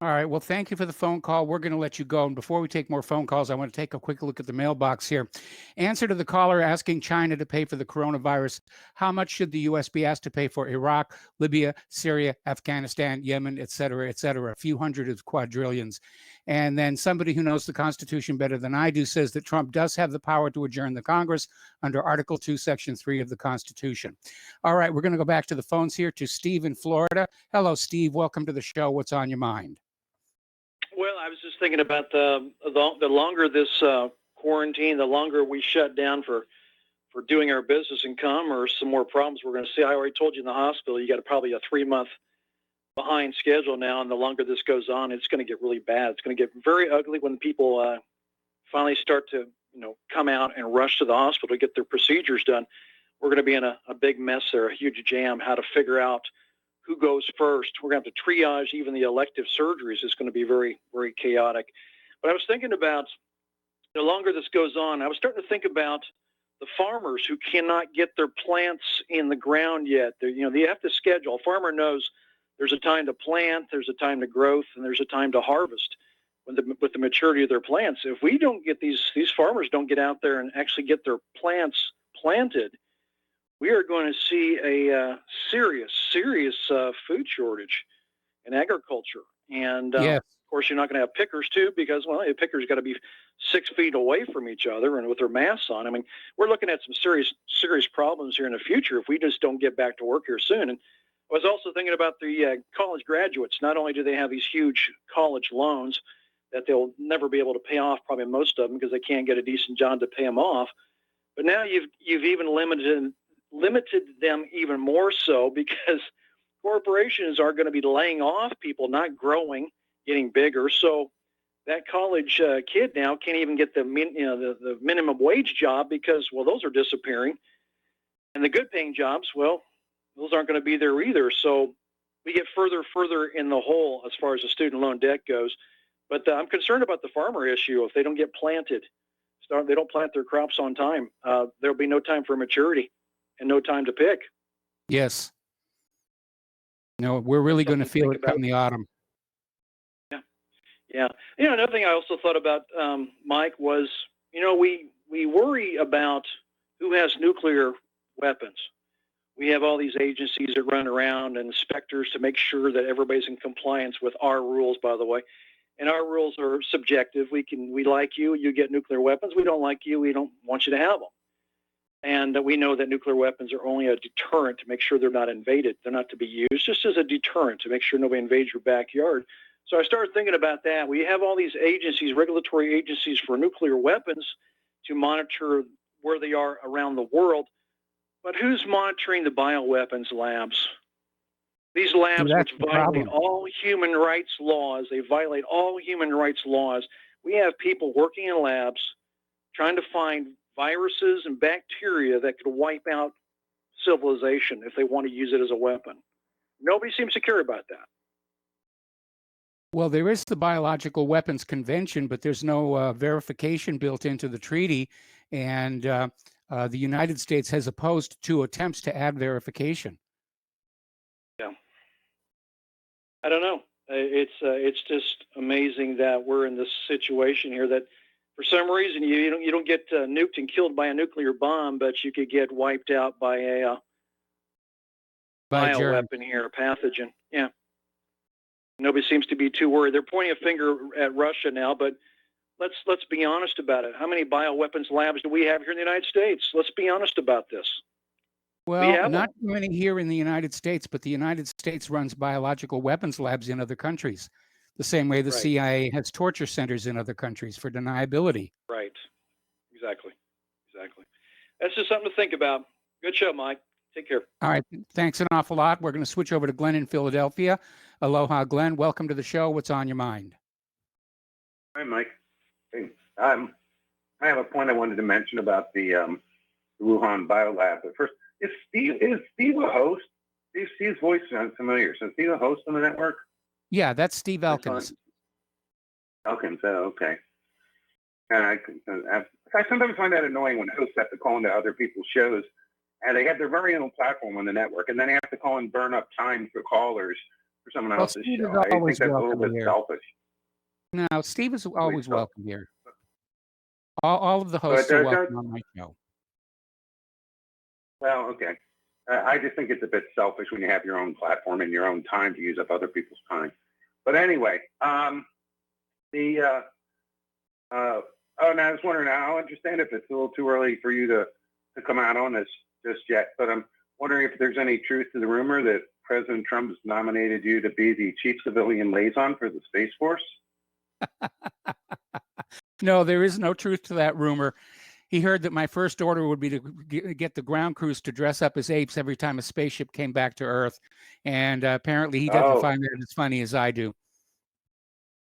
C: All right. Well, thank you for the phone call. We're going to let you go. And before we take more phone calls, I want to take a quick look at the mailbox here. Answer to the caller asking China to pay for the coronavirus. How much should the U.S. be asked to pay for Iraq, Libya, Syria, Afghanistan, Yemen, et cetera, et cetera? A few hundred of quadrillions. And then somebody who knows the Constitution better than I do says that Trump does have the power to adjourn the Congress under Article 2, Section 3 of the Constitution. All right. We're going to go back to the phones here to Steve in Florida. Hello, Steve. Welcome to the show. What's on your mind?
Q: Well, I was just thinking about the longer this quarantine, the longer we shut down for doing our business and commerce, the more problems we're going to see. I already told you in the hospital, you got probably a 3-month behind schedule now, and the longer this goes on, it's going to get really bad. It's going to get very ugly when people finally start to come out and rush to the hospital to get their procedures done. We're going to be in a big mess there, a huge jam, how to figure out who goes first. We're going to have to triage even the elective surgeries. It's going to be very, very chaotic. But I was thinking about the longer this goes on, I was starting to think about the farmers who cannot get their plants in the ground yet. They have to schedule. A farmer knows there's a time to plant, there's a time to growth, and there's a time to harvest with the maturity of their plants. If we don't get these farmers don't get out there and actually get their plants planted, we are going to see a serious food shortage in agriculture. And
C: Yes.
Q: of course, you're not going to have pickers too, because the pickers got to be 6 feet away from each other and with their masks on. I mean, we're looking at some serious problems here in the future if we just don't get back to work here soon. And I was also thinking about the college graduates. Not only do they have these huge college loans that they'll never be able to pay off, probably most of them, because they can't get a decent job to pay them off, but now you've even limited them even more so, because corporations are going to be laying off people, not growing, getting bigger. So that college kid now can't even get the minimum wage job because, well, those are disappearing. And the good paying jobs, well, those aren't going to be there either. So we get further in the hole as far as the student loan debt goes. But I'm concerned about the farmer issue. If they don't get planted, they don't plant their crops on time, there'll be no time for maturity and no time to pick.
C: Yes. No, we're really going to feel it come the autumn.
Q: Yeah. Another thing I also thought about, Mike, was, we worry about who has nuclear weapons. We have all these agencies that run around and inspectors to make sure that everybody's in compliance with our rules, by the way. And our rules are subjective. We like you, you get nuclear weapons. We don't like you, we don't want you to have them. And we know that nuclear weapons are only a deterrent to make sure they're not invaded. They're not to be used just as a deterrent to make sure nobody invades your backyard. So I started thinking about that. We have all these agencies, regulatory agencies for nuclear weapons to monitor where they are around the world. But who's monitoring the bioweapons labs? These labs, which violate all human rights laws, they violate all human rights laws. We have people working in labs trying to find viruses and bacteria that could wipe out civilization if they want to use it as a weapon. Nobody seems to care about that.
C: Well, there is the Biological Weapons Convention, but there's no verification built into the treaty. And the United States has opposed 2 attempts to add verification.
Q: Yeah. I don't know. It's just amazing that we're in this situation here that for some reason you don't get nuked and killed by a nuclear bomb, but you could get wiped out by a bioweapon here, a pathogen. Yeah. Nobody seems to be too worried. They're pointing a finger at Russia now, but let's be honest about it. How many bioweapons labs do we have here in the United States? Let's be honest about this.
C: Well, not too many here in the United States, but the United States runs biological weapons labs in other countries, the same way the CIA has torture centers in other countries for deniability.
Q: Right. Exactly. That's just something to think about. Good show, Mike. Take care.
C: All right. Thanks an awful lot. We're going to switch over to Glenn in Philadelphia. Aloha, Glenn. Welcome to the show. What's on your mind?
R: Hi, Mike. Hey, I have a point I wanted to mention about the Wuhan Biolab. But first, is Steve a host? Steve's voice sounds familiar. So is Steve a host on the network?
C: Yeah, that's Steve Elkins.
R: Elkins, okay. And I sometimes find that annoying when hosts have to call into other people's shows, and they have their very own platform on the network, and then they have to call and burn up time for callers for someone else's
C: Steve
R: show.
C: is
R: I think
C: always
R: that's a little
C: welcome
R: bit
C: here.
R: selfish.
C: No, Steve is always welcome here. All of the hosts are welcome on my show.
R: Well, okay. I just think it's a bit selfish when you have your own platform and your own time to use up other people's time. But anyway, now I was wondering, I understand if it's a little too early for you to come out on this just yet, but I'm wondering if there's any truth to the rumor that President Trump has nominated you to be the chief civilian liaison for the Space Force.
C: No, there is no truth to that rumor. He heard that my first order would be to get the ground crews to dress up as apes every time a spaceship came back to Earth. And apparently he doesn't find that as funny as I do.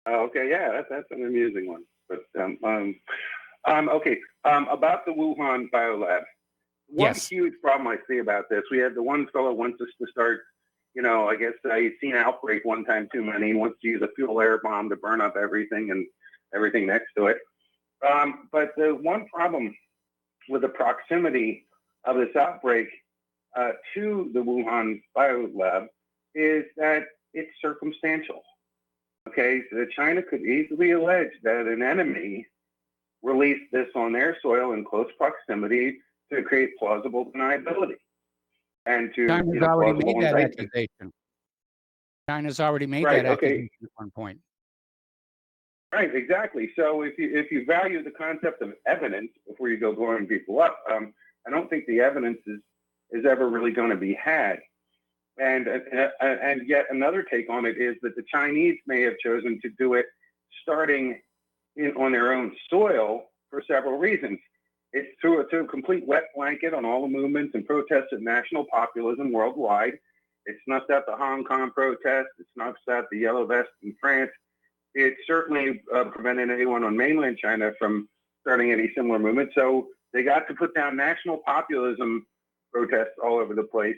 R: Okay, yeah, that's an amusing one. But okay, about the Wuhan Biolab. One huge problem I see about this, we had the one fellow wants us to start, I guess he'd seen an outbreak one time too many. He wants to use a fuel air bomb to burn up everything and everything next to it. But the one problem with the proximity of this outbreak to the Wuhan Biolab is that it's circumstantial. Okay, so China could easily allege that an enemy released this on their soil in close proximity to create plausible deniability. And to
C: China's already made that accusation. China's already made that accusation at one point.
R: Right, exactly. So if you value the concept of evidence before you go blowing people up, I don't think the evidence is ever really going to be had. And yet another take on it is that the Chinese may have chosen to do it starting on their own soil for several reasons. It's through a complete wet blanket on all the movements and protests of national populism worldwide. It snuffed out the Hong Kong protest. It snuffed out the Yellow Vest in France. It certainly prevented anyone on mainland China from starting any similar movement. So they got to put down national populism protests all over the place.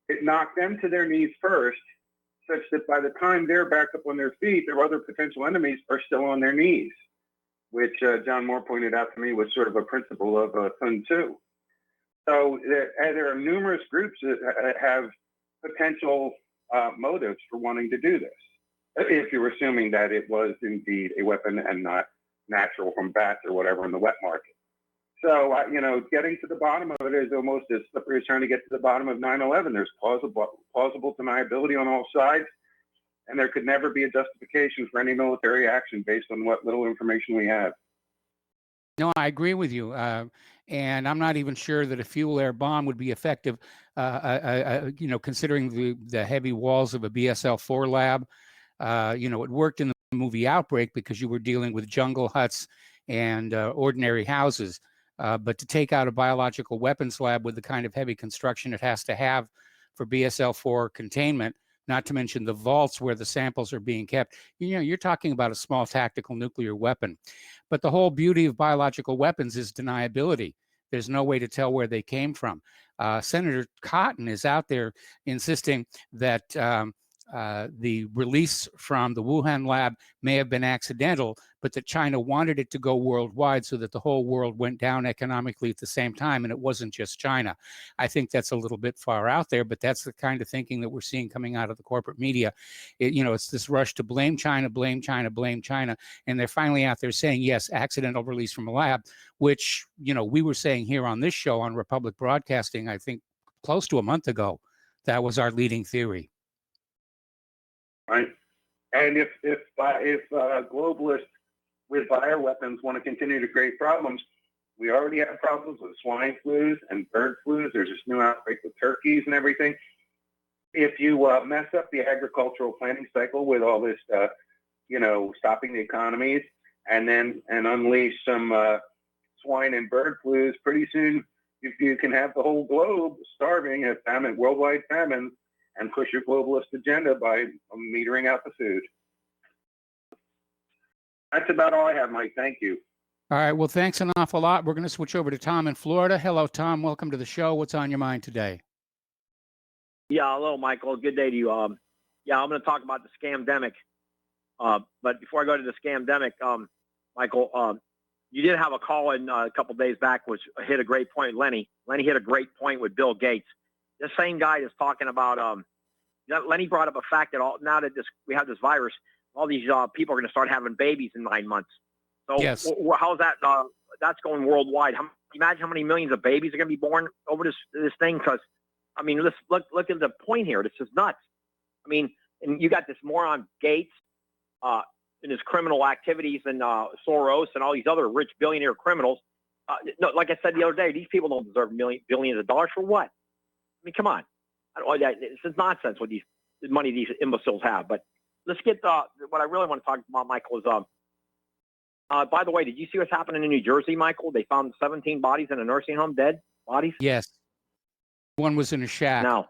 R: It knocked them to their knees first, such that by the time they're back up on their feet, their other potential enemies are still on their knees, which John Moore pointed out to me was sort of a principle of Sun Tzu. So there are numerous groups that have potential motives for wanting to do this. if you're assuming that it was indeed a weapon and not natural from bats or whatever in the wet market. So, getting to the bottom of it is almost as slippery as trying to get to the bottom of 9/11. There's plausible deniability on all sides, and there could never be a justification for any military action based on what little information we have.
C: No, I agree with you. And I'm not even sure that a fuel air bomb would be effective, considering the heavy walls of a BSL-4 lab. It worked in the movie Outbreak because you were dealing with jungle huts and ordinary houses. But to take out a biological weapons lab with the kind of heavy construction it has to have for BSL-4 containment, not to mention the vaults where the samples are being kept, you're talking about a small tactical nuclear weapon. But the whole beauty of biological weapons is deniability. There's no way to tell where they came from. Senator Cotton is out there insisting that the release from the Wuhan lab may have been accidental, but that China wanted it to go worldwide so that the whole world went down economically at the same time, and it wasn't just China. I think that's a little bit far out there, but that's the kind of thinking that we're seeing coming out of the corporate media. It's this rush to blame China, blame China, blame China, and they're finally out there saying, yes, accidental release from a lab, which, we were saying here on this show on Republic Broadcasting, I think close to a month ago. That was our leading theory.
R: Right. And if globalists with bioweapons want to continue to create problems, we already have problems with swine flus and bird flus. There's this new outbreak with turkeys and everything. If you mess up the agricultural planting cycle with all this, stopping the economies and unleash some swine and bird flus, pretty soon you can have the whole globe starving at worldwide famine, and push your globalist agenda by metering out the food. That's about all I have, Mike. Thank you.
C: All right. Well, thanks an awful lot. We're going to switch over to Tom in Florida. Hello, Tom. Welcome to the show. What's on your mind today?
S: Yeah, hello, Michael. Good day to you. I'm going to talk about the scamdemic. But before I go to the scamdemic, Michael, you did have a call in a couple days back, which hit a great point. Lenny hit a great point with Bill Gates. This same guy is talking about. Lenny brought up a fact that now that we have this virus, all these people are going to start having babies in 9 months. So
C: yes.
S: How's that? That's going worldwide. Imagine how many millions of babies are going to be born over this thing. Because let's look at the point here. This is nuts. And you got this moron Gates and his criminal activities, and Soros and all these other rich billionaire criminals. No, like I said the other day, these people don't deserve billions of dollars for what? Come on. This is nonsense what the money these imbeciles have. But let's get what I really want to talk about, Michael, is by the way, did you see what's happening in New Jersey, Michael? They found 17 bodies in a nursing home, dead bodies.
C: Yes. One was in a shack.
S: No.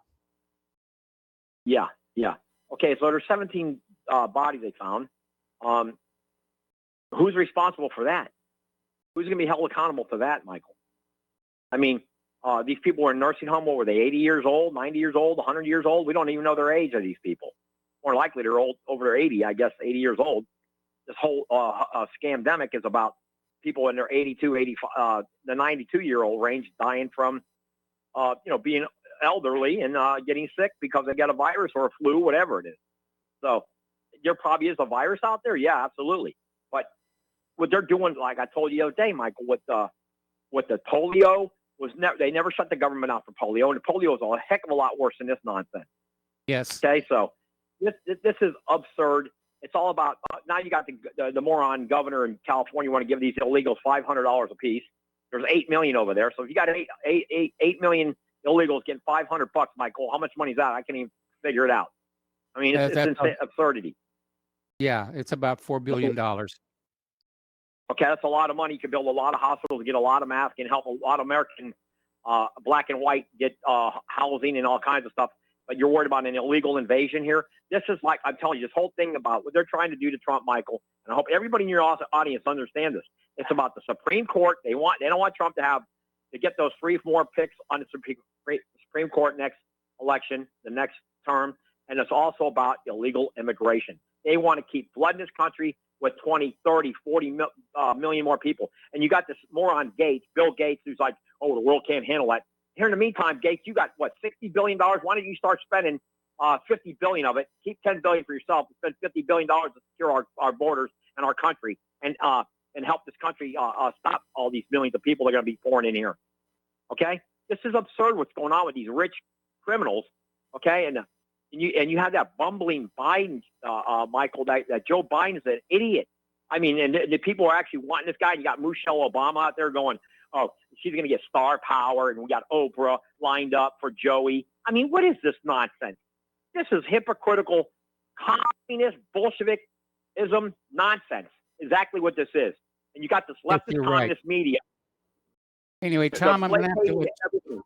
S: Yeah. Okay, so there's 17 bodies they found. Who's responsible for that? Who's going to be held accountable for that, Michael? These people were in nursing home. What were they, 80 years old, 90 years old, 100 years old? We don't even know their age of these people. More likely they're old, over their 80, I guess, 80 years old. This whole scamdemic is about people in their 82, 85, the 92-year-old range dying from, being elderly and getting sick because they got a virus or a flu, whatever it is. So there probably is a virus out there. Yeah, absolutely. But what they're doing, like I told you the other day, Michael, with the polio, they never shut the government out for polio, and polio is a heck of a lot worse than this nonsense.
C: Yes.
S: Okay, so this is absurd. It's all about now. You got the moron governor in California want to give these illegals $500 a piece. There's 8 million over there, so if you got 8 million illegals getting $500, Michael, how much money is that? I can't even figure it out. It's absurdity.
C: Yeah, it's about $4 billion.
S: Okay, that's a lot of money. You can build a lot of hospitals, get a lot of masks, and help a lot of American black and white get housing and all kinds of stuff. But you're worried about an illegal invasion here. This is like, I'm telling you, this whole thing about what they're trying to do to Trump, Michael, and I hope everybody in your audience understands this. It's about the Supreme Court. They don't want Trump to get those 3 more picks on the Supreme Court next election, the next term. And it's also about illegal immigration. They want to keep flooding this country with 20, 30, 40 million more people. And you got this moron Gates, Bill Gates, who's like, oh, the world can't handle that. Here in the meantime, Gates, you got, $60 billion? Why don't you start spending $50 billion of it. Keep $10 billion for yourself. Spend $50 billion to secure our borders and our country, and help this country stop all these millions of people that are going to be pouring in here. Okay, this is absurd. What's going on with these rich criminals? Okay, and you have that bumbling Biden, Michael. That Joe Biden is an idiot. I mean, and the people are actually wanting this guy. You got Michelle Obama out there going, "Oh, she's going to get star power," and we got Oprah lined up for Joey. I mean, what is this nonsense? This is hypocritical, communist, Bolshevikism nonsense. Exactly what this is. And you got this leftist communist media.
C: Anyway, Tom, I'm going to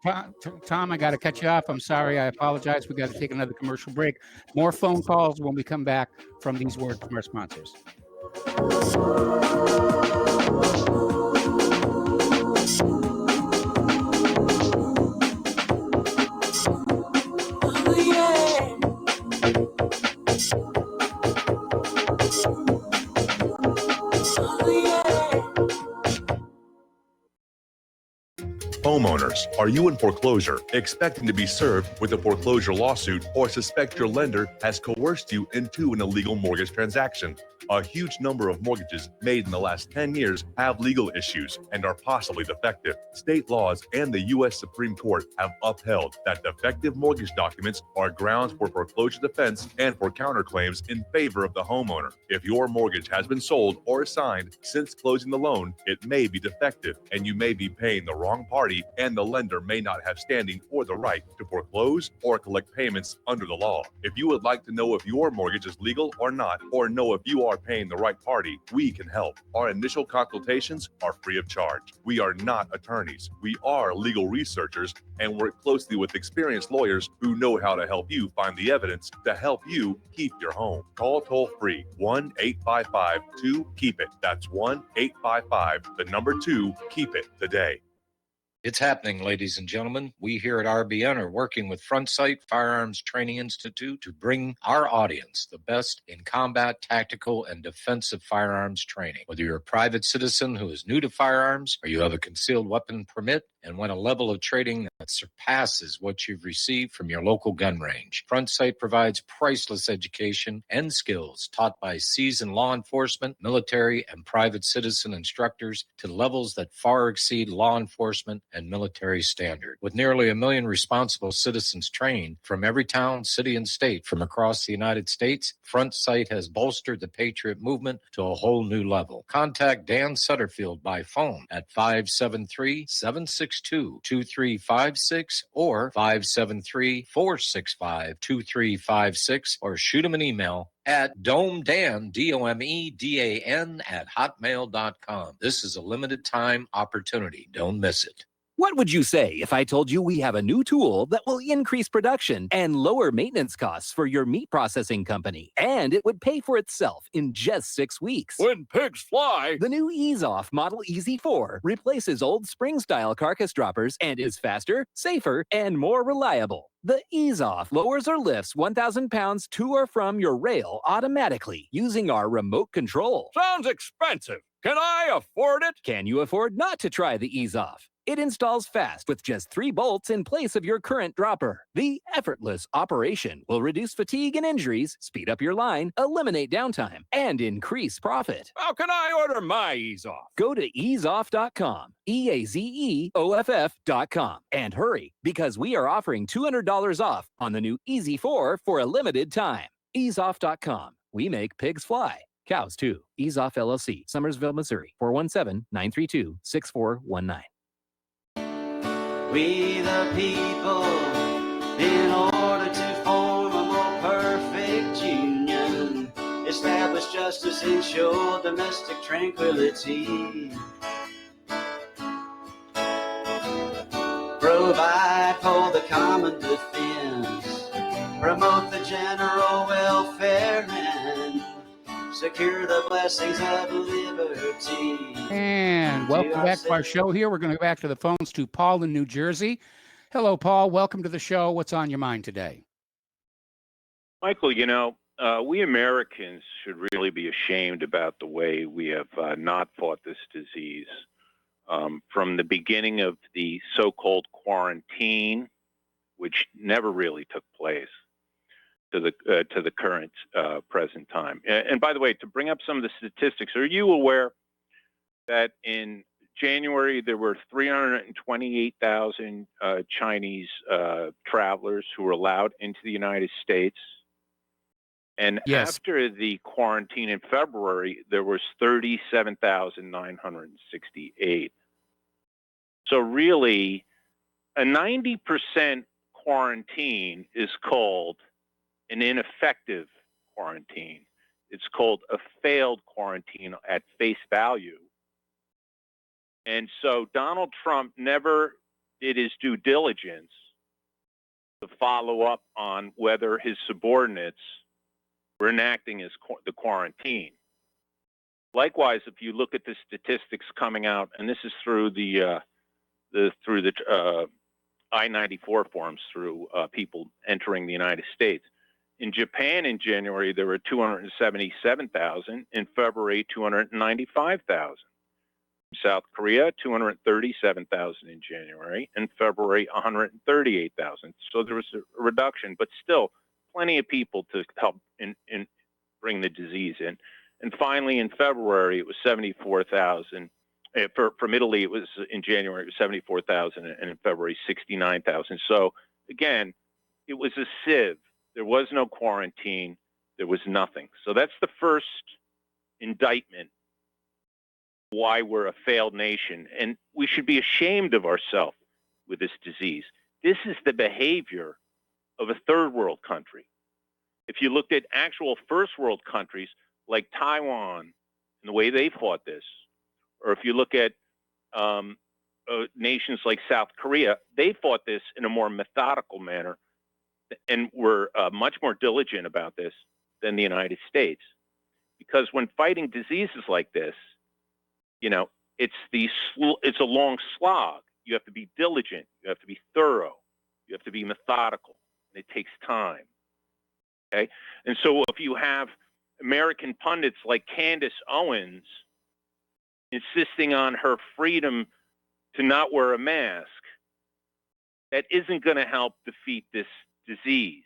C: have to. Tom, I got to cut you off. I'm sorry. I apologize. We got to take another commercial break. More phone calls when we come back from these words from our sponsors.
T: Homeowners, are you in foreclosure, expecting to be served with a foreclosure lawsuit, or suspect your lender has coerced you into an illegal mortgage transaction? A huge number of mortgages made in the last 10 years have legal issues and are possibly defective. State laws and the U.S. Supreme Court have upheld that defective mortgage documents are grounds for foreclosure defense and for counterclaims in favor of the homeowner. If your mortgage has been sold or assigned since closing the loan, it may be defective and you may be paying the wrong party, and the lender may not have standing or the right to foreclose or collect payments under the law. If you would like to know if your mortgage is legal or not, or know if you are paying the right party, we can help. Our initial consultations are free of charge. We are not attorneys. We are legal researchers and work closely with experienced lawyers who know how to help you find the evidence to help you keep your home. Call toll free 1-855-2-KEEP-IT. That's 1-855-2-KEEP-IT today.
G: It's happening, ladies and gentlemen. We here at RBN are working with Front Sight Firearms Training Institute to bring our audience the best in combat, tactical, and defensive firearms training. Whether you're a private citizen who is new to firearms, or you have a concealed weapon permit and want a level of training that surpasses what you've received from your local gun range, Front Sight provides priceless education and skills taught by seasoned law enforcement, military, and private citizen instructors to levels that far exceed law enforcement and military standard. With nearly 1 million responsible citizens trained from every town, city, and state from across the United States, Front Sight has bolstered the Patriot movement to a whole new level. Contact Dan Sutterfield by phone at 573-762-2356 or 573-465-2356, or shoot him an email at domedan, DOMEDAN, at hotmail.com. This is a limited time opportunity. Don't miss it.
U: What would you say if I told you we have a new tool that will increase production and lower maintenance costs for your meat processing company? And it would pay for itself in just 6 weeks.
V: When pigs fly!
U: The new Ease Off Model Easy 4 replaces old spring-style carcass droppers and is faster, safer, and more reliable. The Ease Off lowers or lifts 1,000 pounds to or from your rail automatically using our remote control.
V: Sounds expensive. Can I afford it?
U: Can you afford not to try the Ease Off? It installs fast with just 3 bolts in place of your current dropper. The effortless operation will reduce fatigue and injuries, speed up your line, eliminate downtime, and increase profit.
V: How can I order my Ease Off?
U: Go to easeoff.com, EAZEOFF.com, and hurry, because we are offering $200 off on the new Easy 4 for a limited time. Easeoff.com. We make pigs fly. Cows, too. Ease Off LLC, Summersville, Missouri, 417-932-6419.
W: We the people, in order to form a more perfect union, establish justice, ensure domestic tranquility, provide for the common defense, promote the general welfare, and secure the blessings of liberty.
C: And welcome back to our show here. We're going to go back to the phones to Paul in New Jersey. Hello, Paul. Welcome to the show. What's on your mind today?
X: Michael, you know, we Americans should really be ashamed about the way we have not fought this disease. From the beginning of the so-called quarantine, which never really took place, to the current present time. And by the way, to bring up some of the statistics, are you aware that in January there were 328,000 Chinese travelers who were allowed into the United States? And
C: Yes.
X: after the quarantine in February, there was 37,968. So really, a 90% quarantine is called an ineffective quarantine. It's called a failed quarantine at face value. And so Donald Trump never did his due diligence to follow up on whether his subordinates were enacting the quarantine. Likewise, if you look at the statistics coming out, and this is through the I-94 forms, through people entering the United States. In Japan in January, there were 277,000. In February, 295,000. In South Korea, 237,000 in January. In February, 138,000. So there was a reduction, but still plenty of people to help in bring the disease in. And finally, in February, it was 74,000. From Italy, it was in January, it was 74,000, and in February, 69,000. So again, it was a sieve. There was no quarantine. There was nothing. So that's the first indictment why we're a failed nation. And we should be ashamed of ourselves with this disease. This is the behavior of a third world country. If you looked at actual first world countries like Taiwan and the way they fought this, or if you look at nations like South Korea, they fought this in a more methodical manner and were much more diligent about this than the United States. Because when fighting diseases like this, you know, it's a long slog. You have to be diligent. You have to be thorough. You have to be methodical. And it takes time. Okay? And so if you have American pundits like Candace Owens insisting on her freedom to not wear a mask, that isn't going to help defeat this disease.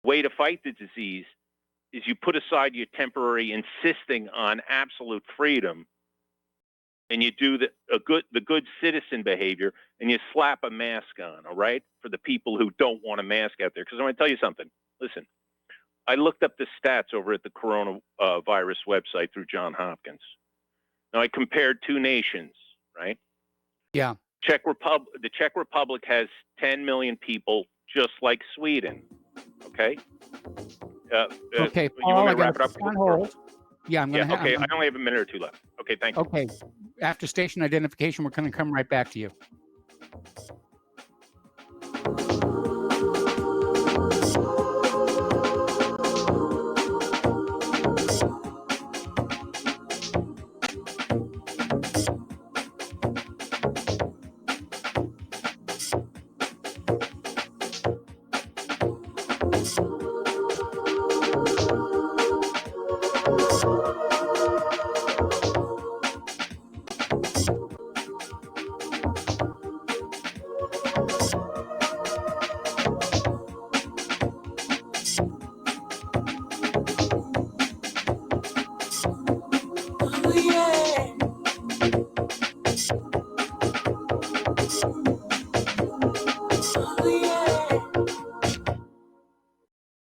X: The way to fight the disease is you put aside your temporary insisting on absolute freedom, and you do the good citizen behavior, and you slap a mask on, all right, for the people who don't want a mask out there. Because I'm going to tell you something. Listen, I looked up the stats over at the coronavirus website through Johns Hopkins. Now, I compared two nations, right?
C: Yeah.
X: The Czech Republic has 10 million people, just like Sweden. Okay.
C: Okay,
X: You
C: Paul,
X: want me
C: I
X: to wrap
C: got
X: it
C: to
X: up?
C: on hold. Yeah, I'm going to
X: Okay, I only have a minute or two left. Okay, thank you.
C: Okay. After station identification, we're going to come right back to you.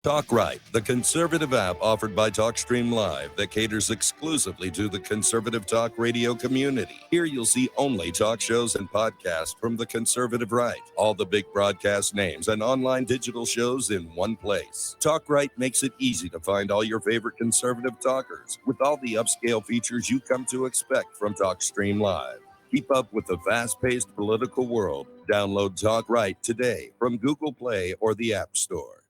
K: Talk Right, the conservative app offered by TalkStream Live that caters exclusively to the conservative talk radio community. Here you'll see only talk shows and podcasts from the conservative right, all the big broadcast names and online digital shows in one place. Talk Right makes it easy to find all your favorite conservative talkers with all the upscale features you come to expect from TalkStream Live. Keep up with the fast-paced political world. Download Talk Right today from Google Play or the App Store.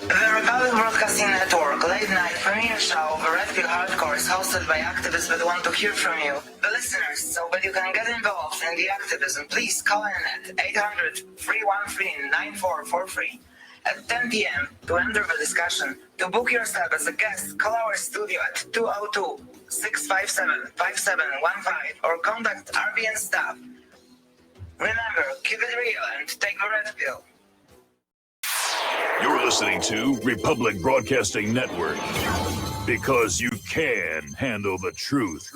A: The Republic Broadcasting Network late night premiere show of Red Pill Hardcore is hosted by activists that want to hear from you, the listeners. So that you can get involved in the activism, please call in at 800-313-9443 at 10 p.m. to enter the discussion. To book yourself as a guest, call our studio at 202-657-5715 or contact RBN staff. Remember, keep it real and take the Red Pill.
B: You're listening to Republic Broadcasting Network because you can handle the truth.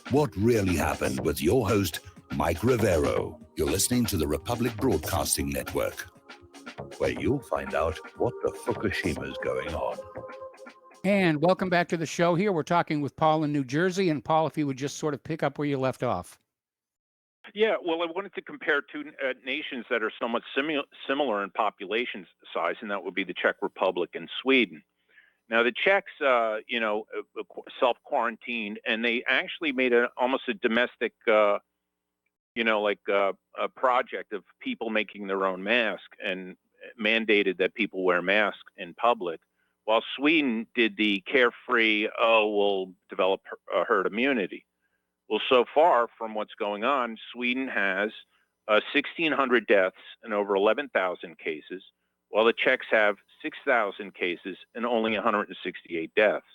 D: What really happened with your host, Mike Rivero. You're listening to the Republic Broadcasting Network, where you'll find out what the Fukushima's going on.
C: And welcome back to the show here. We're talking with Paul in New Jersey. And Paul, if you would just sort of pick up where you left off.
X: Yeah, well, I wanted to compare two nations that are somewhat similar in population size, and that would be the Czech Republic and Sweden. Now, the Czechs, self-quarantined, and they actually made almost a domestic, a project of people making their own mask and mandated that people wear masks in public, while Sweden did the carefree, we'll develop herd immunity. Well, so far from what's going on, Sweden has 1,600 deaths and over 11,000 cases, while the Czechs have 6,000 cases and only 168 deaths,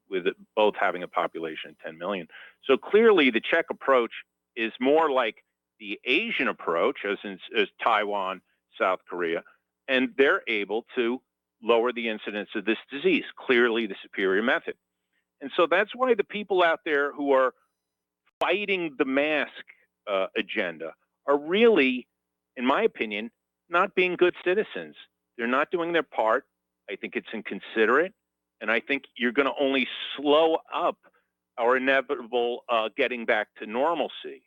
X: with both having a population of 10 million. So clearly the Czech approach is more like the Asian approach, as Taiwan, South Korea, and they're able to lower the incidence of this disease, clearly the superior method. And so that's why the people out there who are fighting the mask agenda are really, in my opinion, not being good citizens. They're not doing their part. I think it's inconsiderate, and I think you're going to only slow up our inevitable getting back to normalcy.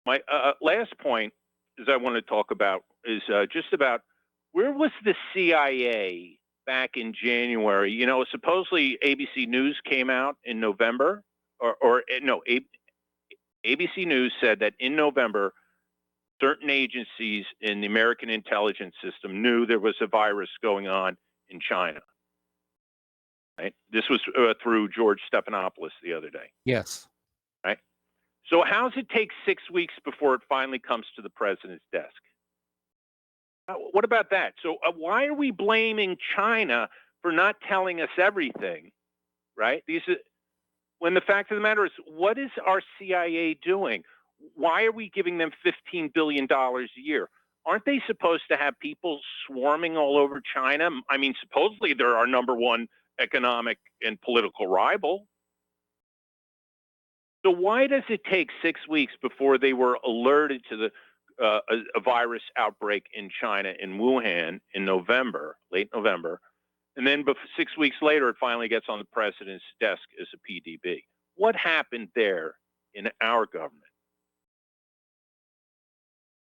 X: My last point is I want to talk about is just about where was the CIA back in January? You know, supposedly ABC News came out in November, ABC News said that in November, certain agencies in the American intelligence system knew there was a virus going on in China. Right? This was through George Stephanopoulos the other day.
C: Yes.
X: Right? So how does it take 6 weeks before it finally comes to the president's desk? What about that? So why are we blaming China for not telling us everything? Right? When the fact of the matter is, what is our CIA doing? Why are we giving them $15 billion a year? Aren't they supposed to have people swarming all over China? I mean, supposedly they're our number one economic and political rival. So why does it take 6 weeks before they were alerted to a virus outbreak in China, in Wuhan, in November, late November, and then 6 weeks later it finally gets on the president's desk as a PDB? What happened there in our government?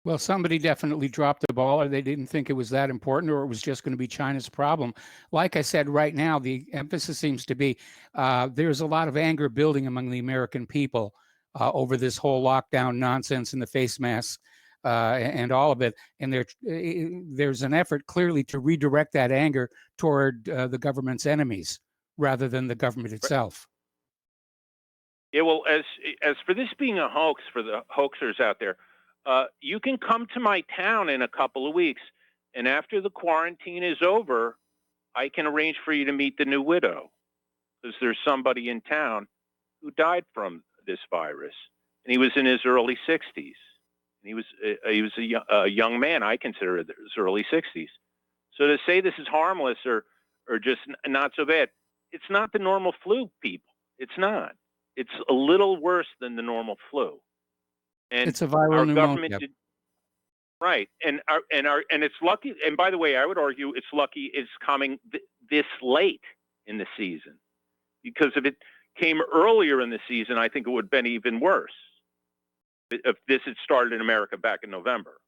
C: Well, somebody definitely dropped the ball, or they didn't think it was that important, or it was just going to be China's problem. Like I said, right now, the emphasis seems to be there's a lot of anger building among the American people over this whole lockdown nonsense and the face masks and all of it. And there's an effort clearly to redirect that anger toward the government's enemies rather than the government itself.
X: Yeah, well, as for this being a hoax, for the hoaxers out there, you can come to my town in a couple of weeks, and after the quarantine is over, I can arrange for you to meet the new widow, because there's somebody in town who died from this virus, and he was in his early 60s. And he was a young man. I consider it his early 60s. So to say this is harmless or just not so bad, it's not the normal flu, people. It's not. It's a little worse than the normal flu. And
C: it's a viral pneumonia.
X: Right. And it's lucky. And by the way, I would argue it's lucky it's coming this late in the season, because if it came earlier in the season, I think it would have been even worse if this had started in America back in November.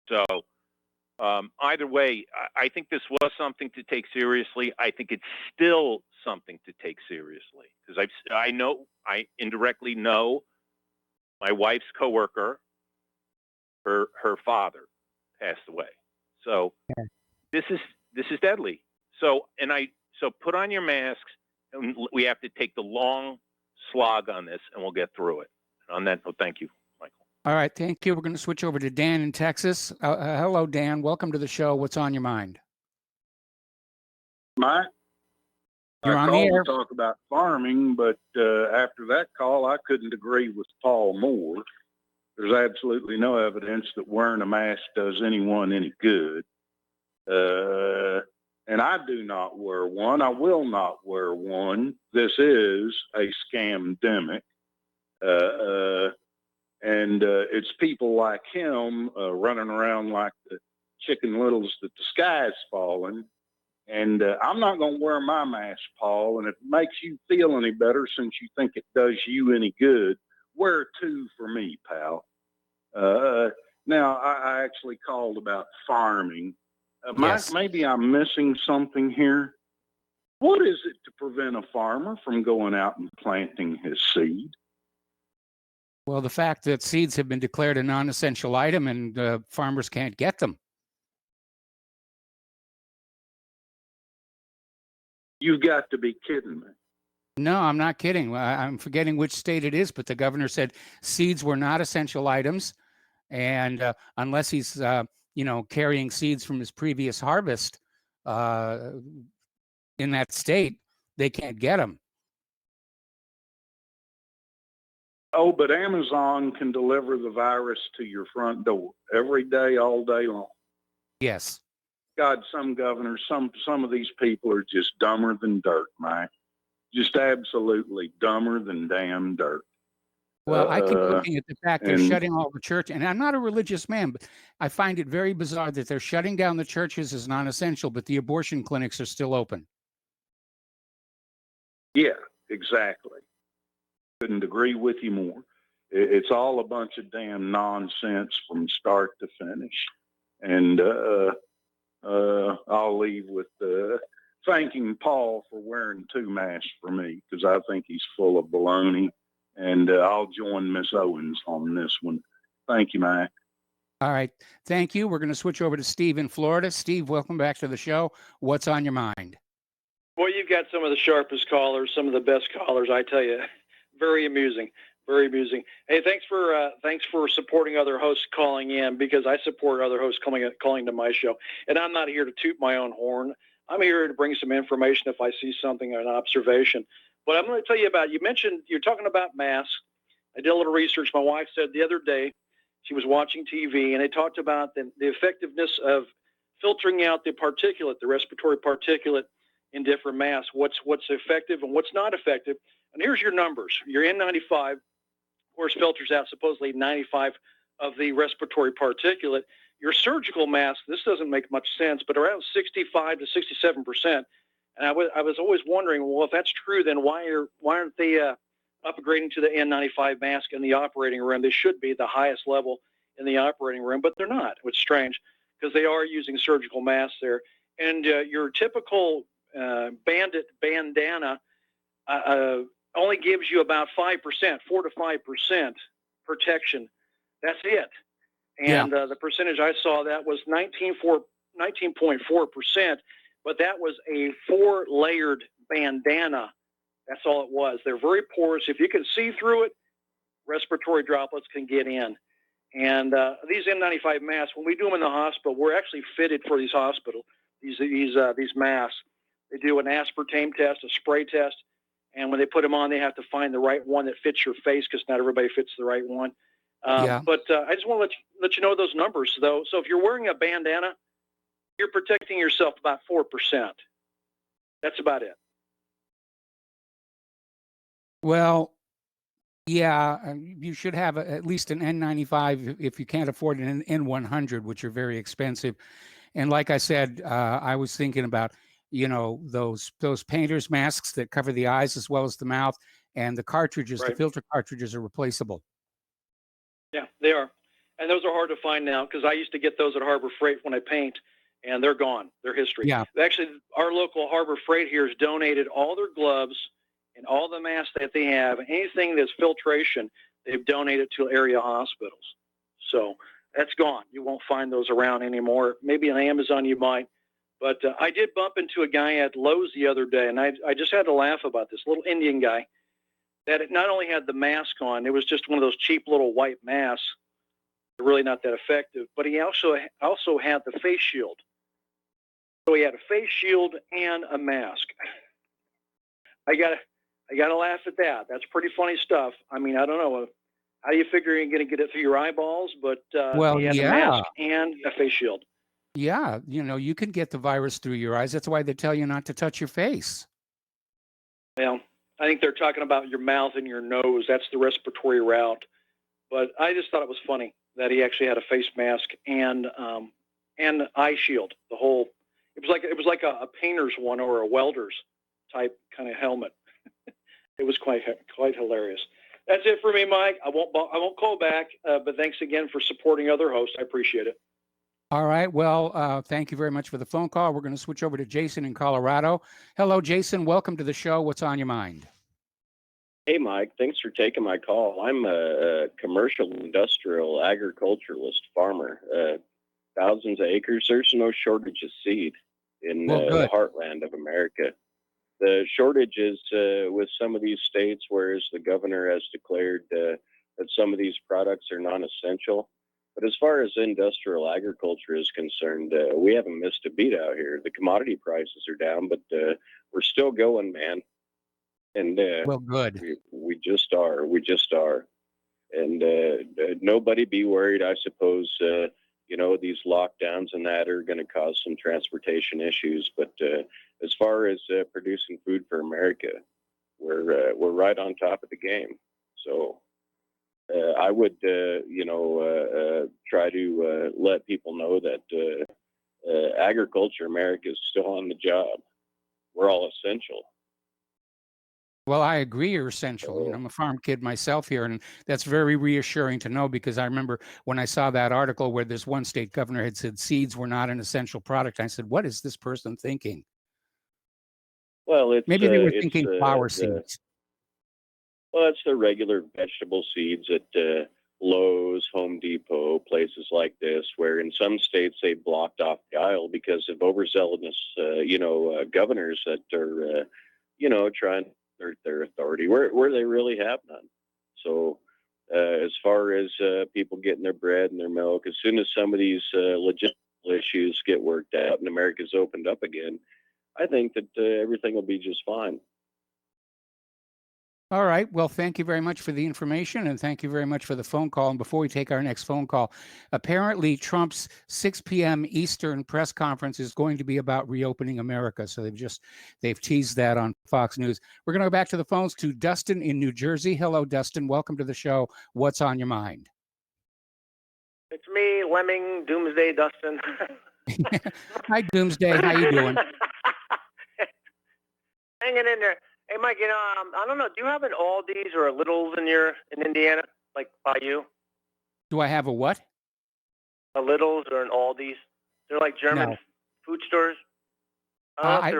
X: So either way, I think this was something to take seriously. I think it's still something to take seriously, because I indirectly know my wife's coworker, her father passed away. So this is deadly. So put on your masks, and we have to take the long slog on this, and we'll get through it. And on that note, thank you, Michael.
C: All right, thank you. We're going to switch over to Dan in Texas. Hello, Dan. Welcome to the show. What's on your mind? You're
E: I
C: on the
E: called
C: air.
E: to talk about farming, but after that call, I couldn't agree with Paul more. There's absolutely no evidence that wearing a mask does anyone any good. And I do not wear one. I will not wear one. This is a scamdemic. And it's people like him running around like the chicken littles that the sky's falling. And I'm not going to wear my mask, Paul. And if it makes you feel any better, since you think it does you any good, wear two for me, pal. Now, I actually called about farming. Mike,
C: Yes.
E: maybe I'm missing something here. What is it to prevent a farmer from going out and planting his seed?
C: Well, the fact that seeds have been declared a non-essential item and farmers can't get them.
E: You've got to be kidding me.
C: No, I'm not kidding. I'm forgetting which state it is, but the governor said seeds were not essential items, and unless he's, carrying seeds from his previous harvest in that state, they can't get them.
E: Oh, but Amazon can deliver the virus to your front door every day, all day long.
C: Yes.
E: God, some governors, some of these people are just dumber than dirt, Mike. Just absolutely dumber than damn dirt.
C: Well, I keep looking at the fact they're
E: and-
C: shutting all the church, and I'm not a religious man, but I find it very bizarre that they're shutting down the churches as non-essential, but the abortion clinics are still open.
E: Yeah, exactly. Couldn't agree with you more. It's all a bunch of damn nonsense from start to finish. And I'll leave with thanking Paul for wearing two masks for me, because I think he's full of baloney. And I'll join Miss Owens on this one. Thank you, Mike.
C: All right. Thank you. We're going to switch over to Steve in Florida. Steve, welcome back to the show. What's on your mind?
Q: Well, you've got some of the sharpest callers, some of the best callers, I tell you. Very amusing. Very amusing. Hey, thanks for supporting other hosts calling in, because I support other hosts calling to my show. And I'm not here to toot my own horn. I'm here to bring some information if I see something or an observation. But I'm going to tell you about, you're talking about masks. I did a little research. My wife said the other day she was watching TV, and they talked about the effectiveness of filtering out the particulate, the respiratory particulate in different masks, what's effective and what's not effective. And here's your numbers. Your N95, of course, filters out supposedly 95 of the respiratory particulate. Your surgical mask, this doesn't make much sense, but around 65 to 67%. And I was always wondering, well, if that's true, then why aren't they upgrading to the N95 mask in the operating room? They should be the highest level in the operating room, but they're not. It's strange, because they are using surgical masks there. And your typical bandit bandana only gives you about 5%, 4 to 5% protection. That's it. And the percentage I saw, that was 19.4%, but that was a 4-layered bandana. That's all it was. They're very porous. If you can see through it, respiratory droplets can get in. And these N95 masks, when we do them in the hospital, we're actually fitted for these these masks. They do an aspartame test, a spray test, and when they put them on, they have to find the right one that fits your face, because not everybody fits the right one. But I just want to let you know those numbers, though. So if you're wearing a bandana, you're protecting yourself about 4%. That's about it.
C: Well, yeah, you should have at least an N95 if you can't afford an N100, which are very expensive. And like I said, I was thinking about, those painter's masks that cover the eyes as well as the mouth, and the cartridges, the filter cartridges are replaceable.
Q: Yeah, they are. And those are hard to find now, because I used to get those at Harbor Freight when I paint, and they're gone. They're history.
C: Yeah.
Q: Actually, our local Harbor Freight here has donated all their gloves and all the masks that they have. Anything that's filtration, they've donated to area hospitals. So that's gone. You won't find those around anymore. Maybe on Amazon you might. But I did bump into a guy at Lowe's the other day, and I just had to laugh about this little Indian guy that it not only had the mask on, it was just one of those cheap little white masks. They're really not that effective. But he also had the face shield. So he had a face shield and a mask. I gotta laugh at that. That's pretty funny stuff. I mean, I don't know. How do you figure you're going to get it through your eyeballs? But
C: Well,
Q: he had a
C: yeah.
Q: mask and a face shield.
C: Yeah, you can get the virus through your eyes. That's why they tell you not to touch your face.
Q: Well, I think they're talking about your mouth and your nose. That's the respiratory route. But I just thought it was funny that he actually had a face mask and eye shield. The whole it was like a painter's one or a welder's type kind of helmet. It was quite hilarious. That's it for me, Mike. I won't call back, but thanks again for supporting other hosts. I appreciate it.
C: All right. Well, thank you very much for the phone call. We're going to switch over to Jason in Colorado. Hello, Jason. Welcome to the show. What's on your mind?
F: Hey, Mike. Thanks for taking my call. I'm a commercial, industrial, agriculturalist farmer. Thousands of acres. There's no shortage of seed in the heartland of America. The shortage is with some of these states, whereas the governor has declared that some of these products are non-essential. But as far as industrial agriculture is concerned, we haven't missed a beat out here. The commodity prices are down, but we're still going, man. And
C: well, good.
F: We just are. We just are. And nobody be worried. I suppose these lockdowns and that are going to cause some transportation issues. But as far as producing food for America, we're right on top of the game. So I would try to let people know that agriculture America is still on the job. We're all essential.
C: Well, I agree you're essential. I'm a farm kid myself here, and that's very reassuring to know because I remember when I saw that article where this one state governor had said seeds were not an essential product. I said, what is this person thinking?
F: Well,
C: maybe they were thinking flower seeds.
F: Well, it's the regular vegetable seeds at Lowe's, Home Depot, places like this, where in some states they blocked off the aisle because of overzealous, governors that are, trying to assert their authority where they really have none. So as far as people getting their bread and their milk, as soon as some of these logistical issues get worked out and America's opened up again, I think that everything will be just fine.
C: All right. Well, thank you very much for the information and thank you very much for the phone call. And before we take our next phone call, apparently Trump's 6 p.m. Eastern press conference is going to be about reopening America. So they've teased that on Fox News. We're going to go back to the phones to Dustin in New Jersey. Hello, Dustin. Welcome to the show. What's on your mind?
I: It's me, Lemming, Doomsday Dustin.
C: Hi, Doomsday. How you doing?
I: Hanging in there. Hey, Mike, I don't know. Do you have an Aldi's or a Lidl's in Indiana, like by you?
C: Do I have a what?
I: A Lidl's or an Aldi's? They're like German food stores. I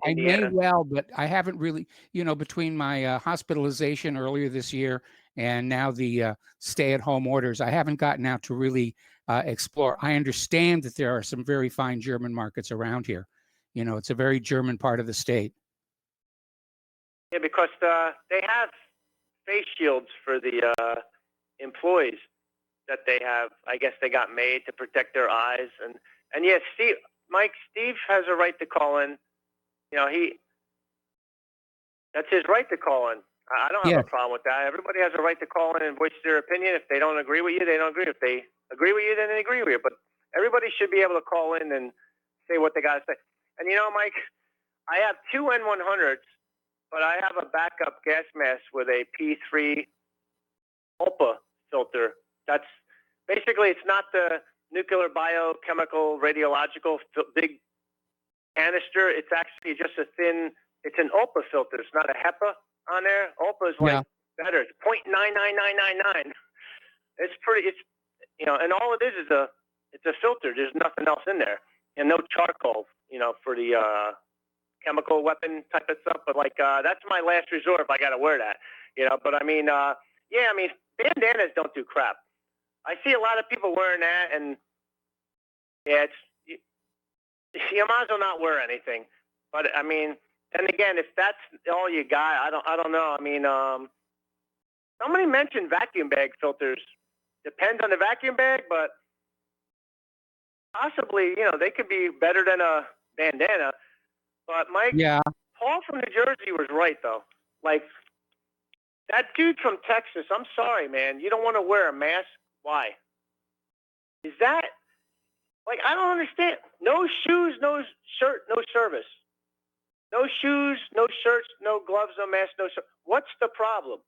C: may well, but I haven't really, between my hospitalization earlier this year and now the stay-at-home orders, I haven't gotten out to really explore. I understand that there are some very fine German markets around here. It's a very German part of the state.
I: Yeah, because they have face shields for the employees that they have. I guess they got made to protect their eyes, and yes, Steve has a right to call in. That's his right to call in. I don't have a problem with that. Everybody has a right to call in and voice their opinion. If they don't agree with you, they don't agree. If they agree with you, then they agree with you. But everybody should be able to call in and say what they got to say. And Mike, I have two N100s. But I have a backup gas mask with a P3 ULPA filter. That's basically, it's not the nuclear, biochemical, radiological big canister. It's actually just it's an ULPA filter. It's not a HEPA on there. ULPA is better. It's 0.99999. And all it is it's a filter. There's nothing else in there. And no charcoal, for the chemical weapon type of stuff, but that's my last resort if I got to wear that, But bandanas don't do crap. I see a lot of people wearing that, and you might as well not wear anything. But then again, if that's all you got, I don't know. Somebody mentioned vacuum bag filters. Depends on the vacuum bag, but possibly, they could be better than a bandana. But Mike, Paul from New Jersey was right, though. Like, that dude from Texas, I'm sorry, man. You don't want to wear a mask? Why? Is that, like, I don't understand. No shoes, no shirt, no service. No shoes, no shirts, no gloves, no mask, no shirt. What's the problem?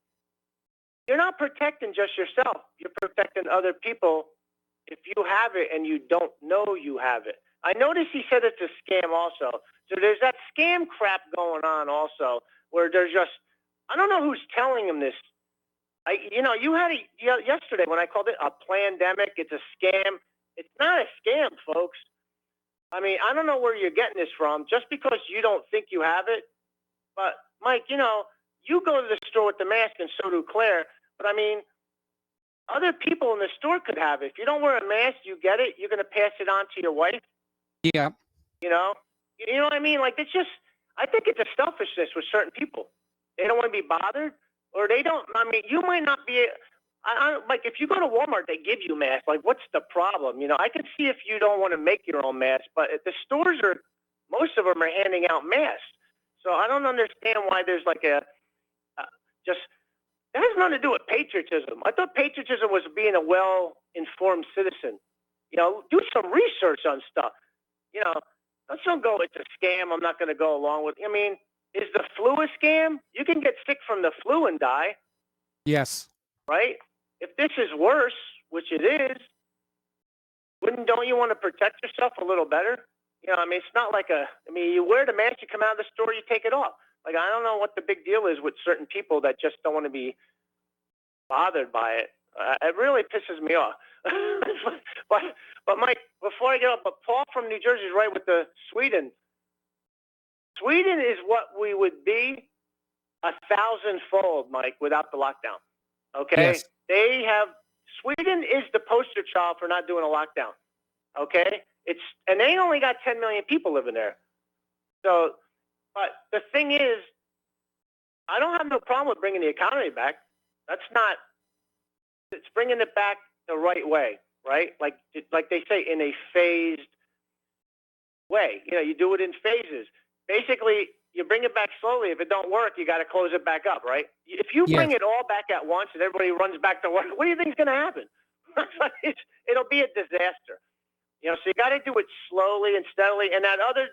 I: You're not protecting just yourself. You're protecting other people if you have it and you don't know you have it. I noticed he said it's a scam also. So there's that scam crap going on also, where there's just, I don't know who's telling him this. You had it yesterday when I called it a pandemic. It's a scam. It's not a scam, folks. I mean, I don't know where you're getting this from, just because you don't think you have it. But, Mike, you go to the store with the mask, and so do Claire. But, I mean, other people in the store could have it. If you don't wear a mask, you get it, you're going to pass it on to your wife.
C: Yeah.
I: You know what I mean? Like, it's just, I think it's a selfishness with certain people. They don't want to be bothered, or they don't, I mean, you might not be, like, if you go to Walmart, they give you masks. Like, what's the problem? I can see if you don't want to make your own mask, but the stores most of them are handing out masks. So I don't understand why there's like that has nothing to do with patriotism. I thought patriotism was being a well-informed citizen. Do some research on stuff. Let's don't go, it's a scam, I'm not going to go along with. I mean, is the flu a scam? You can get sick from the flu and die.
C: Yes.
I: Right? If this is worse, which it is, don't you want to protect yourself a little better? I mean, it's not like you wear the mask, you come out of the store, you take it off. Like, I don't know what the big deal is with certain people that just don't want to be bothered by it. It really pisses me off. But Mike, before I get up, but Paul from New Jersey is right with the Sweden. Sweden is what we would be 1,000-fold, Mike, without the lockdown. Okay? Yes. Sweden is the poster child for not doing a lockdown. Okay? And they only got 10 million people living there. So, but the thing is, I don't have no problem with bringing the economy back. It's bringing it back the right way, right? Like they say, in a phased way. You do it in phases. Basically, you bring it back slowly. If it don't work, you got to close it back up, right? If you bring it all back at once and everybody runs back to work, what do you think is going to happen? It'll be a disaster. So you got to do it slowly and steadily. And that other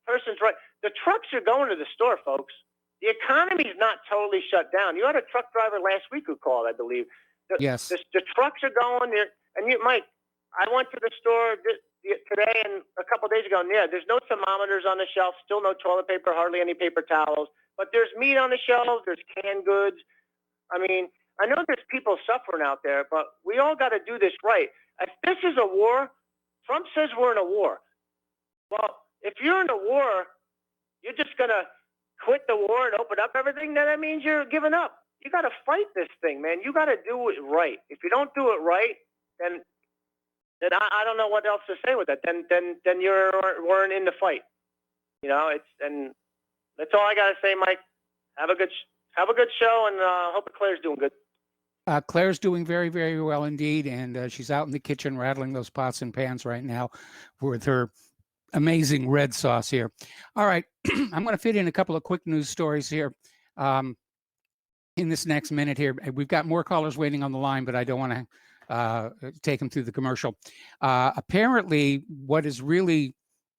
I: person's right. The trucks are going to the store, folks. The economy's not totally shut down. You had a truck driver last week who called, I believe.
C: Yes.
I: The trucks are going there. And Mike, I went to the store today and a couple of days ago. And there's no thermometers on the shelf. Still no toilet paper, hardly any paper towels. But there's meat on the shelves. There's canned goods. I mean, I know there's people suffering out there, but we all got to do this right. If this is a war, Trump says we're in a war. Well, if you're in a war, you're just going to quit the war and open up everything, then that means you're giving up. You got to fight this thing, man. You got to do it right. If you don't do it right, then I don't know what else to say with that. Then we're in the fight. And that's all I got to say, Mike. Have a good show, and hope Claire's doing good.
C: Claire's doing very, very well indeed, and she's out in the kitchen rattling those pots and pans right now with her amazing red sauce here. All right, I'm going to fit in a couple of quick news stories here in this next minute here. We've got more callers waiting on the line, but I don't want to take them through the commercial. Apparently, what is really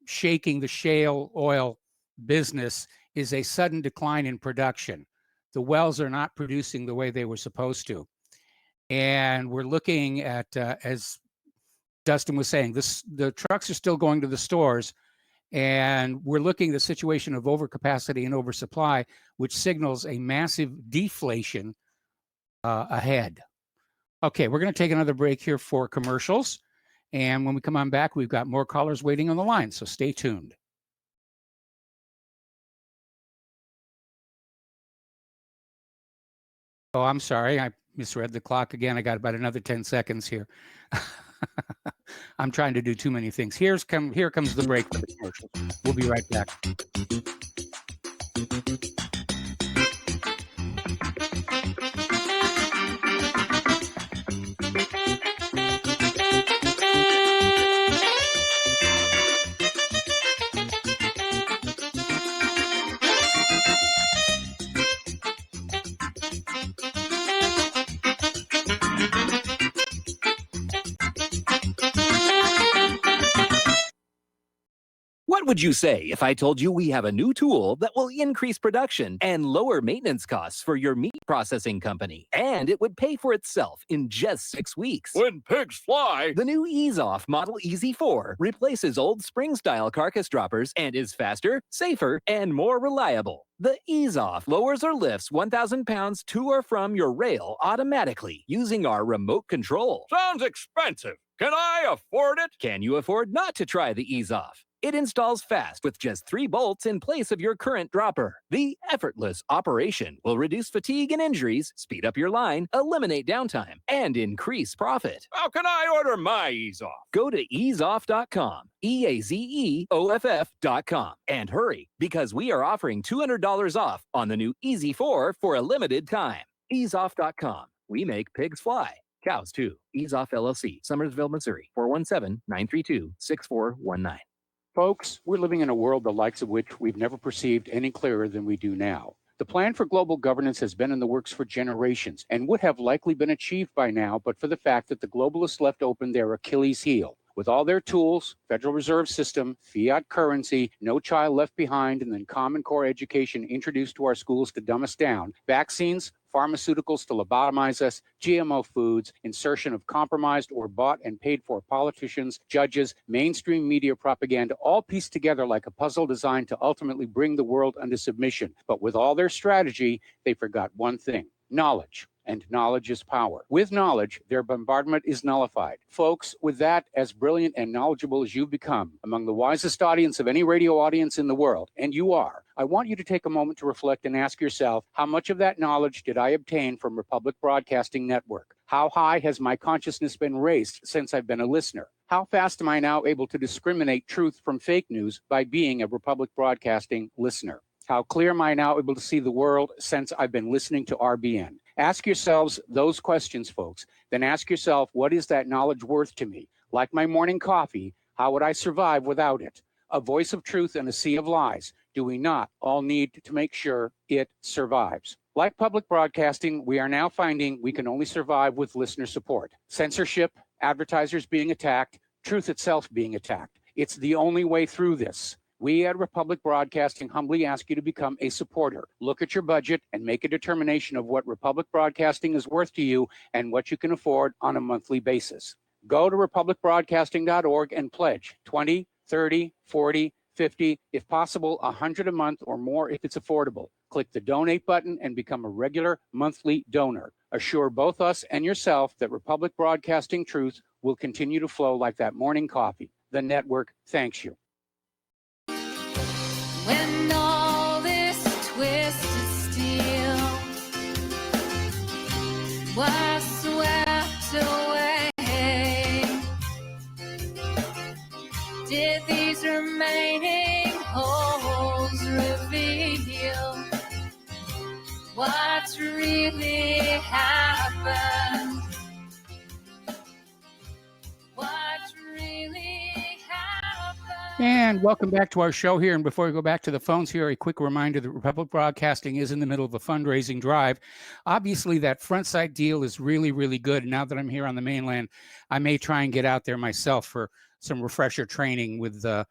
C: shaking the shale oil business is a sudden decline in production. The wells are not producing the way they were supposed to. And we're looking at, as Dustin was saying, the trucks are still going to the stores, and we're looking at the situation of overcapacity and oversupply, which signals a massive deflation ahead. Okay, we're going to take another break here for commercials. And when we come on back, we've got more callers waiting on the line, so stay tuned. Oh, I'm sorry. I misread the clock again. I got about another 10 seconds here. I'm trying to do too many things. Here comes the break for the commercials. We'll be right back.
U: What would you say if I told you we have a new tool that will increase production and lower maintenance costs for your meat processing company? And it would pay for itself in just 6 weeks.
V: When pigs fly,
U: The new Ease Off Model Easy 4 replaces old spring-style carcass droppers and is faster, safer, and more reliable. The Ease Off lowers or lifts 1,000 pounds to or from your rail automatically using our remote control.
V: sounds expensive. Can I afford it?
U: Can you afford not to try the Ease Off? It installs fast with just 3 bolts in place of your current dropper. The effortless operation will reduce fatigue and injuries, speed up your line, eliminate downtime, and increase profit.
V: How can I order my Ease Off?
U: Go to easeoff.com, EAZEOFF.com, and hurry because we are offering $200 off on the new Easy 4 for a limited time. Easeoff.com. We make pigs fly. Cows too. Ease Off LLC, Summersville, Missouri, 417-932-6419.
C: Folks, we're living in a world the likes of which we've never perceived any clearer than we do now. The plan for global governance has been in the works for generations and would have likely been achieved by now, but for the fact that the globalists left open their Achilles heel. With all their tools, Federal Reserve System, fiat currency, no child left behind, and then Common Core education introduced to our schools to dumb us down, vaccines, pharmaceuticals to lobotomize us, GMO foods, insertion of compromised or bought and paid for politicians, judges, mainstream media propaganda, all pieced together like a puzzle designed to ultimately bring the world under submission. But with all their strategy, they forgot one thing: knowledge. And knowledge is power. With knowledge, their bombardment is nullified. Folks, with that, as brilliant and knowledgeable as you've become, among the wisest audience of any radio audience in the world, and you are, I want you to take a moment to reflect and ask yourself, how much of that knowledge did I obtain from Republic Broadcasting Network? How high has my consciousness been raised since I've been a listener? How fast am I now able to discriminate truth from fake news by being a Republic Broadcasting listener? How clear am I now able to see the world since I've been listening to RBN? Ask yourselves those questions, folks. Then ask yourself, what is that knowledge worth to me? Like my morning coffee, how would I survive without it? A voice of truth in a sea of lies. Do we not all need to make sure it survives? Like public broadcasting, we are now finding we can only survive with listener support. Censorship, advertisers being attacked, truth itself being attacked. It's the only way through this. We at Republic Broadcasting humbly ask you to become a supporter. Look at your budget and make a determination of what Republic Broadcasting is worth to you and what you can afford on a monthly basis. Go to republicbroadcasting.org and pledge 20, 30, 40, 50, if possible, 100 a month or more if it's affordable. Click the donate button and become a regular monthly donor. Assure both us and yourself that Republic Broadcasting truth will continue to flow like that morning coffee. The network thanks you.
P: When all this twisted steel was swept away, did these remaining holes reveal what's really happened? What's really happened?
C: And welcome back to our show here. And before we go back to the phones here, a quick reminder that Republic Broadcasting is in the middle of a fundraising drive. Obviously, that front site deal is really, really good. Now that I'm here on the mainland, I may try and get out there myself for some refresher training with the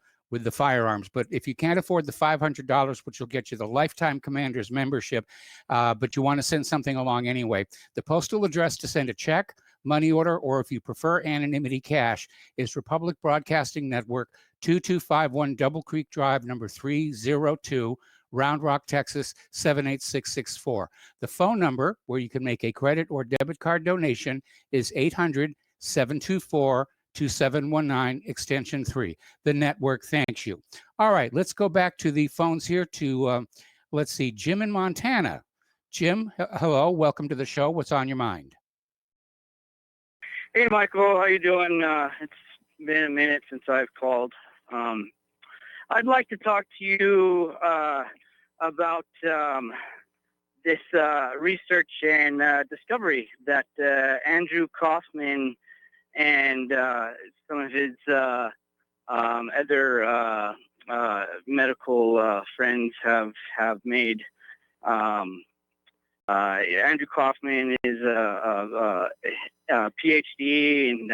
C: firearms. But if you can't afford the $500, which will get you the Lifetime Commanders membership, but you want to send something along anyway, the postal address to send a check, money order, or if you prefer anonymity cash, is Republic Broadcasting Network, 2251 Double Creek Drive, number 302, Round Rock, Texas, 78664. The phone number where you can make a credit or debit card donation is 800-724-2719, extension 3. The network thanks you. All right, let's go back to the phones here to, let's see, Jim in Montana. Jim, hello, welcome to the show. What's on your mind?
J: Hey, Michael, how you doing? It's been a minute since I've called. I'd like to talk to you about this research and discovery that Andrew Kaufman and some of his other medical friends have made. Andrew Kaufman is a PhD, and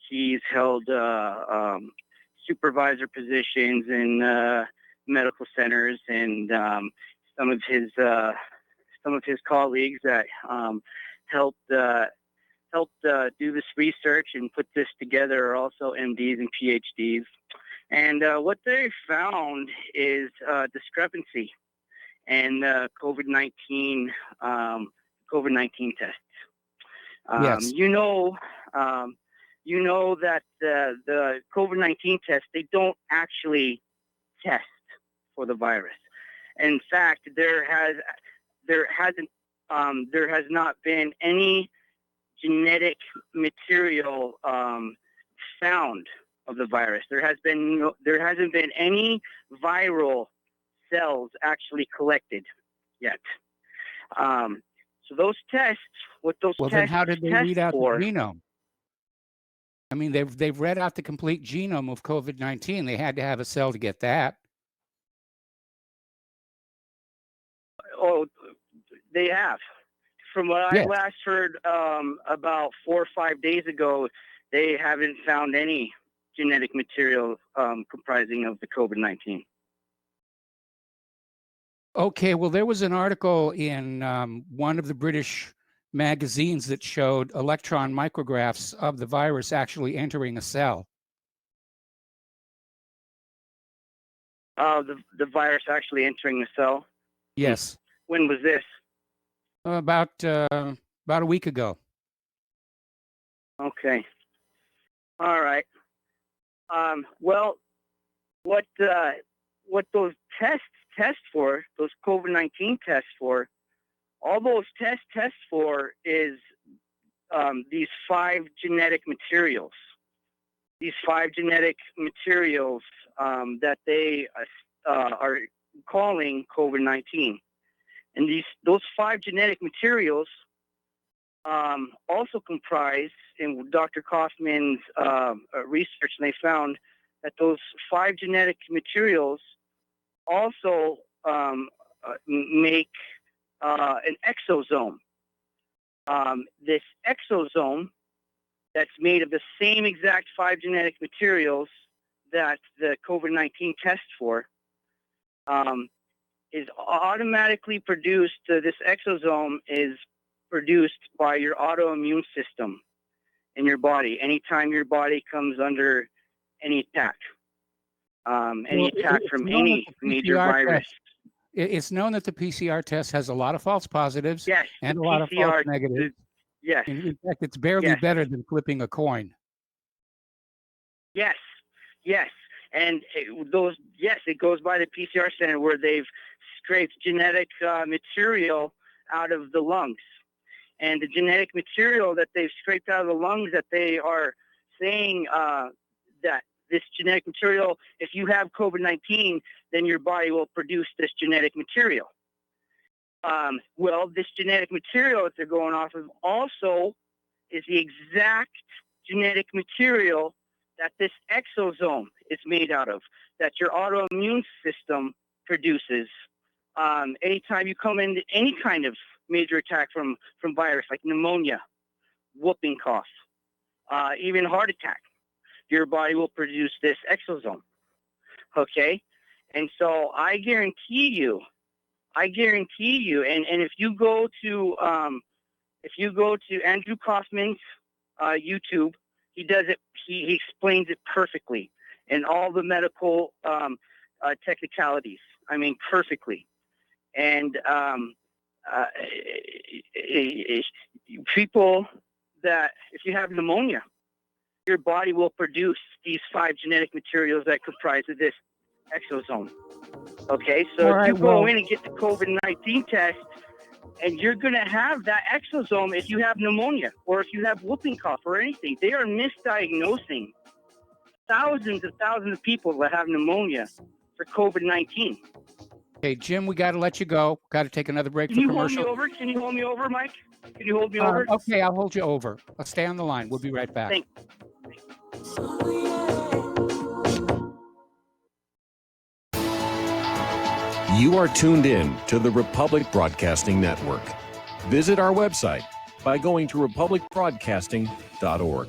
J: he's held supervisor positions in medical centers, and some of his colleagues that helped do this research and put this together are also MDs and PhDs. And what they found is discrepancy in COVID-19 tests.
C: Yes.
J: You know that the COVID-19 tests, they don't actually test for the virus. In fact, there has not been any genetic material found of the virus. There hasn't been any viral cells actually collected yet. So those tests, what those
C: Well,
J: tests
C: then how did they
J: test
C: read out
J: for,
C: the genome? I mean, they've read out the complete genome of COVID-19. They had to have a cell to get that.
J: Oh, they have. From what I
C: Yes.
J: last heard about 4 or 5 days ago, they haven't found any genetic material comprising of the COVID-19.
C: Okay, well, there was an article in one of the British magazines that showed electron micrographs of the virus actually entering a cell.
J: The virus actually entering the cell.
C: Yes,
J: When was this?
C: about a week ago.
J: Okay. All right. Well, what those tests test for, those COVID-19 tests for, all those tests test for is these 5 genetic materials. These 5 genetic materials that they are calling COVID-19. And those 5 genetic materials also comprise, in Dr. Kaufman's research, and they found that those 5 genetic materials also make an exosome. This exosome that's made of the same exact 5 genetic materials that the COVID-19 tests for is automatically produced. This exosome is produced by your autoimmune system in your body anytime your body comes under any attack. Any attack from any major virus.
C: It's known that the PCR test has a lot of false positives
J: Yes,
C: and
J: the
C: a lot of
J: PCR
C: false negatives.
J: Yes.
C: In fact, it's barely
J: Yes.
C: better than flipping a coin.
J: Yes, yes. And it goes by the PCR center where they've scraped genetic material out of the lungs. And the genetic material that they've scraped out of the lungs, that they are saying that this genetic material, if you have COVID-19, then your body will produce this genetic material. Well, this genetic material that they're going off of also is the exact genetic material that this exosome is made out of, that your autoimmune system produces. Anytime you come into any kind of major attack from virus, like pneumonia, whooping cough, even heart attack, your body will produce this exosome. Okay? And so I guarantee you, and if you go to Andrew Kaufman's YouTube, he does it. He explains it perfectly in all the medical technicalities. I mean, perfectly. And people that, if you have pneumonia, your body will produce these 5 genetic materials that comprise of this exosome. Okay, so if you go in and get the COVID-19 test, and you're going to have that exosome if you have pneumonia or if you have whooping cough or anything. They are misdiagnosing thousands of people that have pneumonia for COVID-19.
C: Okay, Jim, we got to let you go. Got to take another break
J: Can
C: for
J: you
C: commercial.
J: hold me over? Can you hold me over, Mike? Can you hold me over?
C: Okay, I'll hold you over. Let's stay on the line. We'll be right back.
J: Thanks.
V: You are tuned in to the Republic Broadcasting Network. Visit our website by going to republicbroadcasting.org.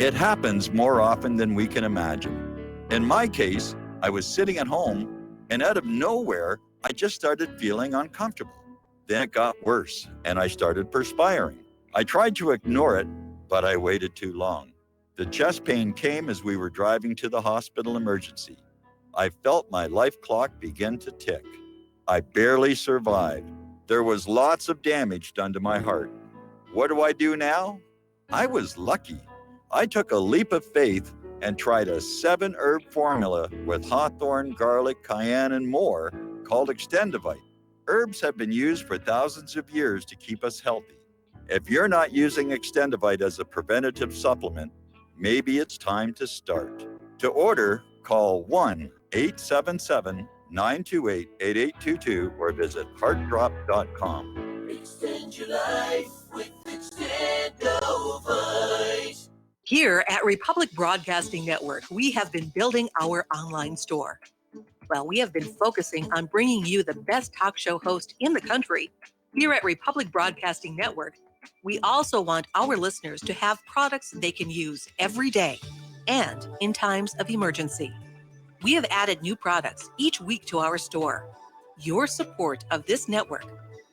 L: It happens more often than we can imagine. In my case, I was sitting at home, and out of nowhere, I just started feeling uncomfortable. Then it got worse, and I started perspiring. I tried to ignore it, but I waited too long. The chest pain came as we were driving to the hospital emergency. I felt my life clock begin to tick. I barely survived. There was lots of damage done to my heart. What do I do now? I was lucky. I took a leap of faith and tried a 7-herb formula with hawthorn, garlic, cayenne, and more called Extendivite. Herbs have been used for thousands of years to keep us healthy. If you're not using Extendivite as a preventative supplement, maybe it's time to start. To order, call 1-877-928-8822 or visit heartdrop.com.
M: Extend your life with Extendovite.
N: Here at Republic Broadcasting Network, we have been building our online store. Well, we have been focusing on bringing you the best talk show host in the country. Here at Republic Broadcasting Network, we also want our listeners to have products they can use every day and in times of emergency. We have added new products each week to our store. Your support of this network,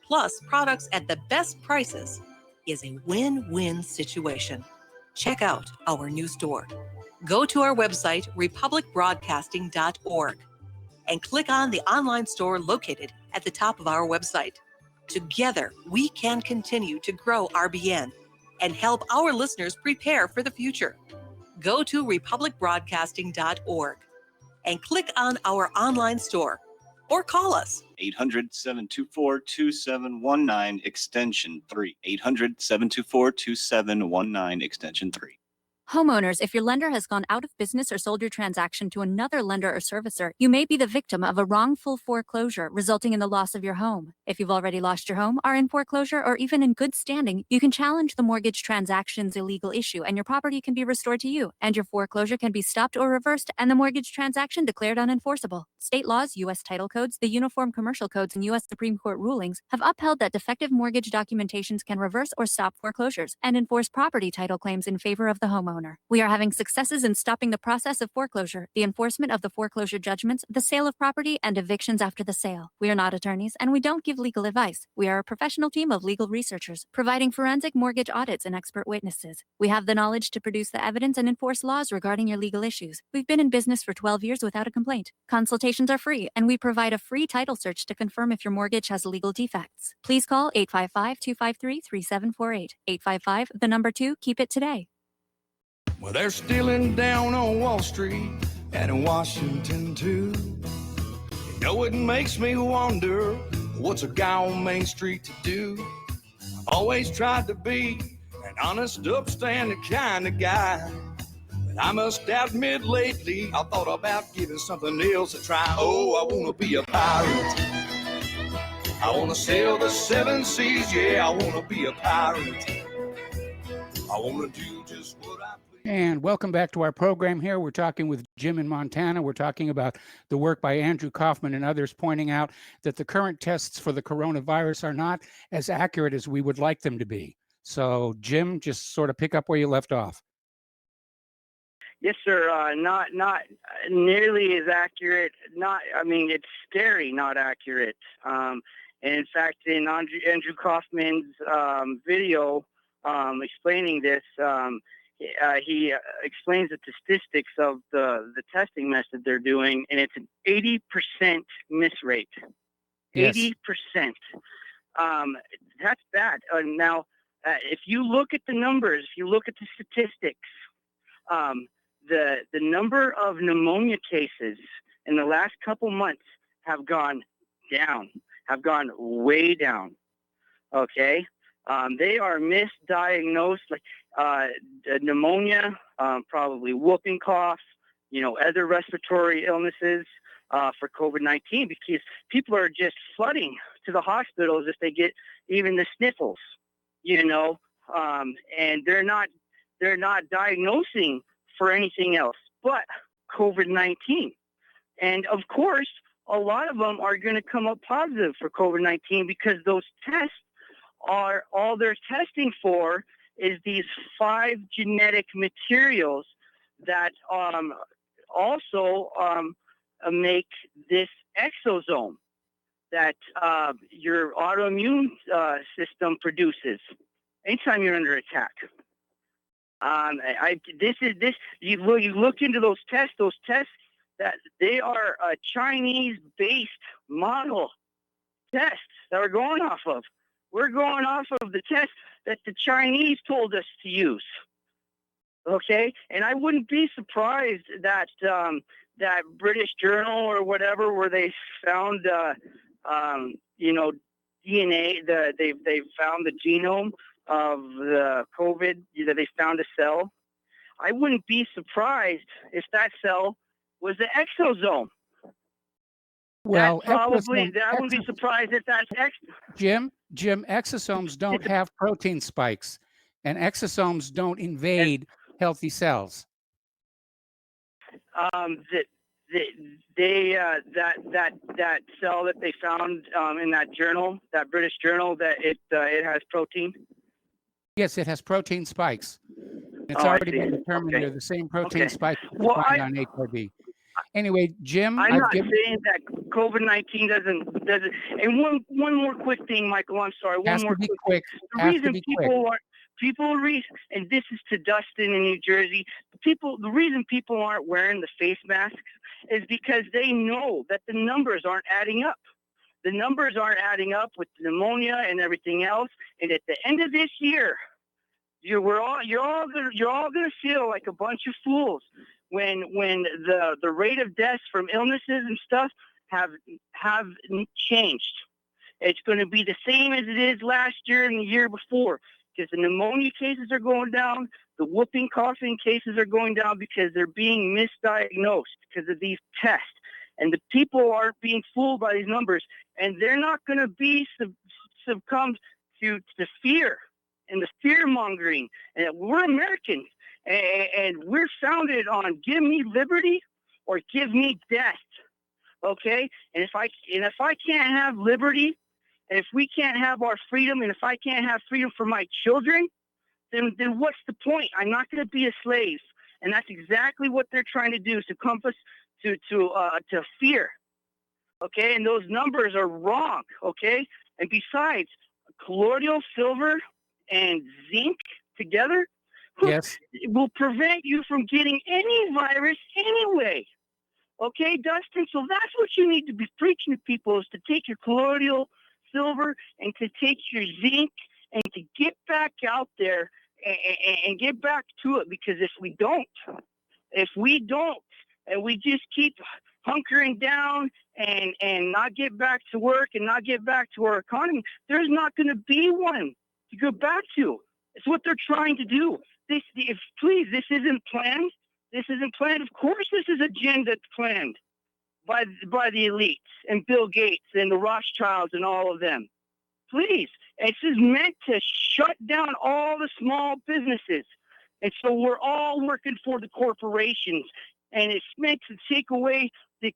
N: plus products at the best prices, is a win-win situation. Check out our new store. Go to our website, republicbroadcasting.org, and click on the online store located at the top of our website. Together, we can continue to grow RBN and help our listeners prepare for the future. Go to republicbroadcasting.org and click on our online store or call us.
O: 800-724-2719, extension 3. 800-724-2719, extension 3.
Y: Homeowners, if your lender has gone out of business or sold your transaction to another lender or servicer, you may be the victim of a wrongful foreclosure, resulting in the loss of your home. If you've already lost your home, are in foreclosure, or even in good standing, you can challenge the mortgage transaction's illegal issue, and your property can be restored to you, and your foreclosure can be stopped or reversed, and the mortgage transaction declared unenforceable. State laws, U.S. title codes, the Uniform Commercial Codes, and U.S. Supreme Court rulings have upheld that defective mortgage documentations can reverse or stop foreclosures and enforce property title claims in favor of the homeowner. We are having successes in stopping the process of foreclosure, the enforcement of the foreclosure judgments, the sale of property, and evictions after the sale. We are not attorneys, and we don't give legal advice. We are a professional team of legal researchers, providing forensic mortgage audits and expert witnesses. We have the knowledge to produce the evidence and enforce laws regarding your legal issues. We've been in business for 12 years without a complaint. Consultations are free, and we provide a free title search to confirm if your mortgage has legal defects. Please call 855-253-3748. 855, the number 2, keep it today.
Z: Well, they're stealing down on Wall Street and in Washington, too. You know, it makes me wonder, what's a guy on Main Street to do? I've always tried to be an honest, upstanding kind of guy. But I must admit lately, I thought about giving something else a try. Oh, I want to be a pirate. I want to sail the 7 seas, yeah, I want to be a pirate. I want to do just what I please.
C: And welcome back to our program here. We're talking with Jim in Montana. We're talking about the work by Andrew Kaufman and others pointing out that the current tests for the coronavirus are not as accurate as we would like them to be. So, Jim, just sort of pick up where you left off.
J: Yes, sir. Not nearly as accurate. It's scary, not accurate. And in fact, in Andrew Kaufman's video explaining this, he explains the statistics of the testing method they're doing, and it's an 80% miss rate.
C: Yes.
J: 80%. That's bad. Now, if you look at the numbers, if you look at the statistics, the number of pneumonia cases in the last couple months have gone down, have gone way down. Okay? They are misdiagnosed, like pneumonia, probably whooping cough, other respiratory illnesses for COVID-19, because people are just flooding to the hospitals if they get even the sniffles, and they're not diagnosing for anything else but COVID-19. And of course, a lot of them are going to come up positive for COVID-19 because those tests are all they're testing for is these 5 genetic materials that also make this exosome that your autoimmune system produces anytime you're under attack. You look into those tests that they are a Chinese-based model tests that we're going off of. We're going off of the test that the Chinese told us to use. Okay, and I wouldn't be surprised that that British Journal or whatever, where they found DNA, they found the genome of the COVID, that they found a cell. I wouldn't be surprised if that cell was the exosome.
C: Well,
J: I wouldn't be surprised if that's
C: Jim, exosomes don't have protein spikes, and exosomes don't invade healthy cells.
J: That cell that they found in that journal, that British journal, that it has protein.
C: Yes, it has protein spikes. It's already been determined they're the same protein spikes you find on HIV. Anyway, Jim,
J: I'm not saying that COVID-19 doesn't. And one more quick thing, Michael. I'm sorry. One more quick thing. The reason and this is to Dustin in New Jersey. The reason people aren't wearing the face masks is because they know that the numbers aren't adding up. The numbers aren't adding up with pneumonia and everything else. And at the end of this year, you're all gonna feel like a bunch of fools when the rate of deaths from illnesses and stuff have changed. It's going to be the same as it is last year and the year before, because the pneumonia cases are going down, the whooping coughing cases are going down because they're being misdiagnosed because of these tests. And the people aren't being fooled by these numbers, and they're not going to be succumbed to fear and the fear mongering. And we're Americans, and we're founded on give me liberty or give me death. Okay, and if I can't have liberty, and if we can't have our freedom, and if I can't have freedom for my children, then what's the point? I'm not going to be a slave, and that's exactly what they're trying to do: succumb us to fear. Okay, and those numbers are wrong. Okay, and besides, colloidal silver and zinc together,
C: yes,
J: will prevent you from getting any virus anyway. Okay, Dustin? So that's what you need to be preaching to people, is to take your colloidal silver and to take your zinc and to get back out there and get back to it. Because if we don't, and we just keep hunkering down and not get back to work and not get back to our economy, there's not going to be one to go back to. It's what they're trying to do. This isn't planned. This isn't planned. Of course, this is agenda planned by the elites and Bill Gates and the Rothschilds and all of them. Please, this is meant to shut down all the small businesses, and so we're all working for the corporations. And it's meant to take away the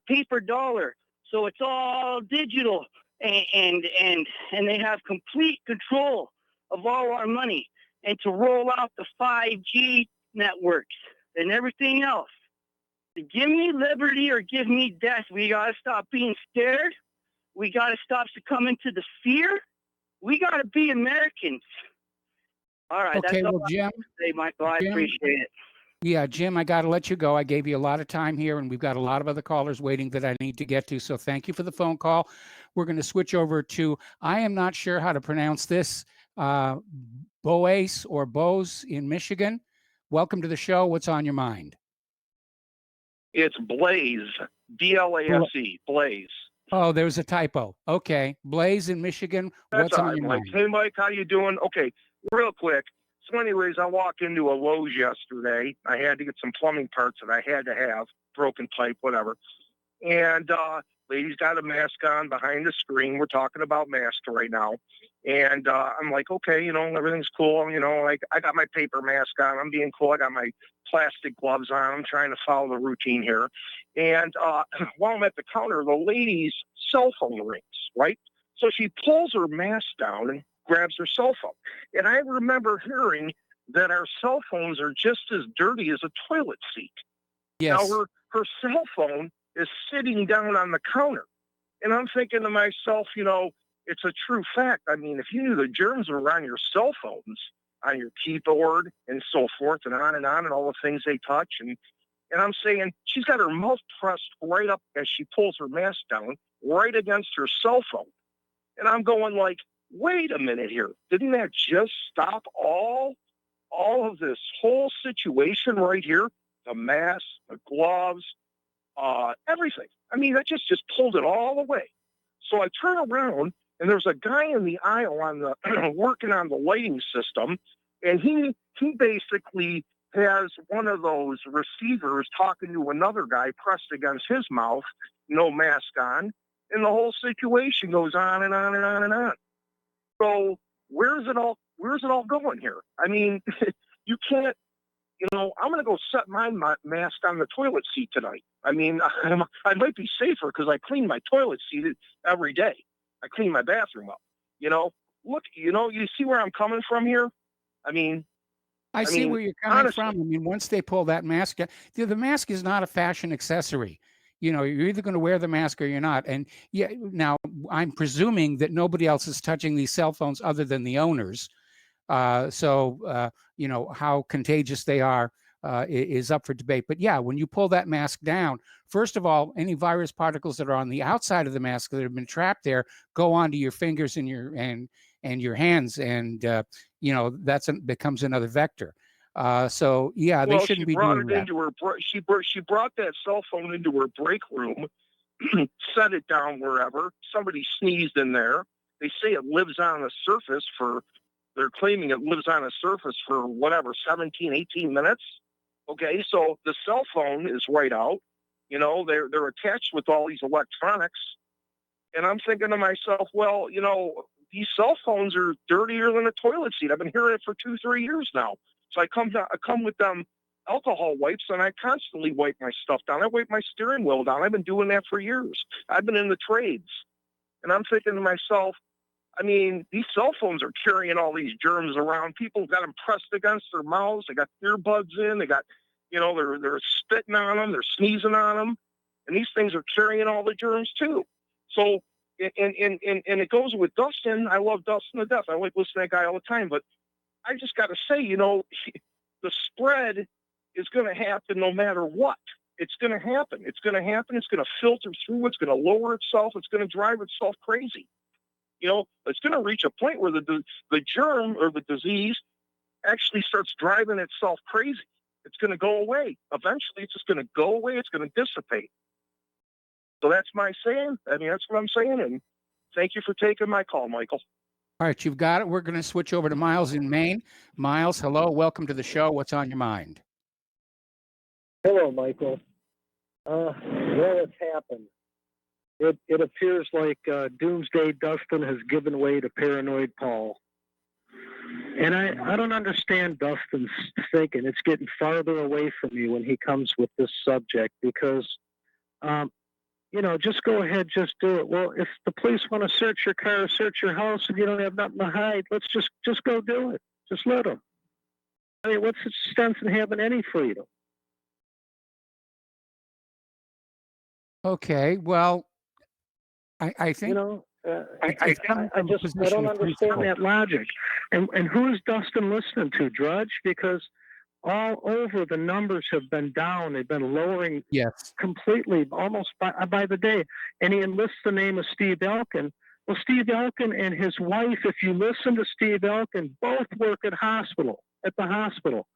J: paper dollar, so it's all digital, and they have complete control of all our money, and to roll out the 5G networks and everything else. Give me liberty or give me death. We got to stop being scared. We got to stop succumbing to the fear. We got to be Americans. All right.
C: Okay,
J: that's
C: well,
J: all
C: Jim,
J: I have to say, Michael. I appreciate it.
C: Yeah, Jim, I got to let you go. I gave you a lot of time here, and we've got a lot of other callers waiting that I need to get to. So thank you for the phone call. We're going to switch over to, I am not sure how to pronounce this, Boase or Bose in Michigan. Welcome to the show. What's on your mind?
G: It's Blaze, B-L-A-S-E, Blaze.
C: Oh, there's a typo. Okay. Blaze in Michigan. What's on your mind?
G: Hey, Mike, how you doing? Okay, real quick. So anyways, I walked into a Lowe's yesterday. I had to get some plumbing parts that I had to have, broken pipe, whatever. And lady's got a mask on behind the screen. We're talking about masks right now. And I'm like, okay, everything's cool. Like I got my paper mask on. I'm being cool. I got my plastic gloves on. I'm trying to follow the routine here. And while I'm at the counter, the lady's cell phone rings, right? So she pulls her mask down grabs her cell phone. And I remember hearing that our cell phones are just as dirty as a toilet seat.
C: Yes.
G: Now her cell phone is sitting down on the counter. And I'm thinking to myself, it's a true fact. I mean, if you knew the germs were on your cell phones, on your keyboard and so forth and on and all the things they touch. And I'm saying she's got her mouth pressed right up as she pulls her mask down, right against her cell phone. And I'm going like, wait a minute here. Didn't that just stop all of this whole situation right here? The mask, the gloves, everything. I mean, that just pulled it all away. So I turn around and there's a guy in the aisle on the working on the lighting system, and he basically has one of those receivers talking to another guy pressed against his mouth, no mask on, and the whole situation goes on and on and on and on. So where's it all going here? I mean, you can't. I'm going to go set my mask on the toilet seat tonight. I mean, I might be safer because I clean my toilet seat every day. I clean my bathroom up. Look, you see where I'm coming from here? I mean,
C: I see where you're coming honestly from. I mean, once they pull that mask, the mask is not a fashion accessory. You're either going to wear the mask or you're not. And yeah, now I'm presuming that nobody else is touching these cell phones other than the owners. So how contagious they are is up for debate. But yeah, when you pull that mask down, first of all, any virus particles that are on the outside of the mask that have been trapped there go onto your fingers and your hands, and becomes another vector. So yeah, they shouldn't be doing that.
G: She brought that cell phone into her break room, set it down wherever. Somebody sneezed in there. They say it lives on the surface they're claiming it lives on a surface for whatever, 17, 18 minutes. Okay, so the cell phone is right out. They're attached with all these electronics. And I'm thinking to myself, well, these cell phones are dirtier than a toilet seat. I've been hearing it for 2-3 years now. So I come with them alcohol wipes, and I constantly wipe my stuff down. I wipe my steering wheel down. I've been doing that for years. I've been in the trades. And I'm thinking to myself, I mean, these cell phones are carrying all these germs around. People got them pressed against their mouths. They got earbuds in. They got, they're spitting on them. They're sneezing on them. And these things are carrying all the germs too. So, and it goes with Dustin. I love Dustin to death. I like listening to that guy all the time. But I just got to say, the spread is going to happen no matter what. It's going to happen. It's going to happen. It's going to filter through. It's going to lower itself. It's going to drive itself crazy. It's going to reach a point where the germ or the disease actually starts driving itself crazy. It's going to go away. Eventually, it's just going to go away. It's going to dissipate. So that's my saying. I mean, that's what I'm saying. And thank you for taking my call, Michael.
C: All right, you've got it. We're going to switch over to Miles in Maine. Miles, hello. Welcome to the show. What's on your mind?
H: Hello, Michael. Well, it's happened. It appears like Doomsday Dustin has given way to Paranoid Paul. And I don't understand Dustin's thinking. It's getting farther away from me when he comes with this subject because, just go ahead, just do it. Well, if the police want to search your car, search your house, and you don't have nothing to hide, let's just go do it. Just let them. I mean, what's the sense in having any freedom?
C: Okay, well, I think
H: I don't understand that logic. And who is Dustin listening to, Drudge? Because all over the numbers have been down. They've been lowering completely, almost by the day. And he enlists the name of Steve Elkin. Well, Steve Elkin and his wife, if you listen to Steve Elkin, both work at the hospital.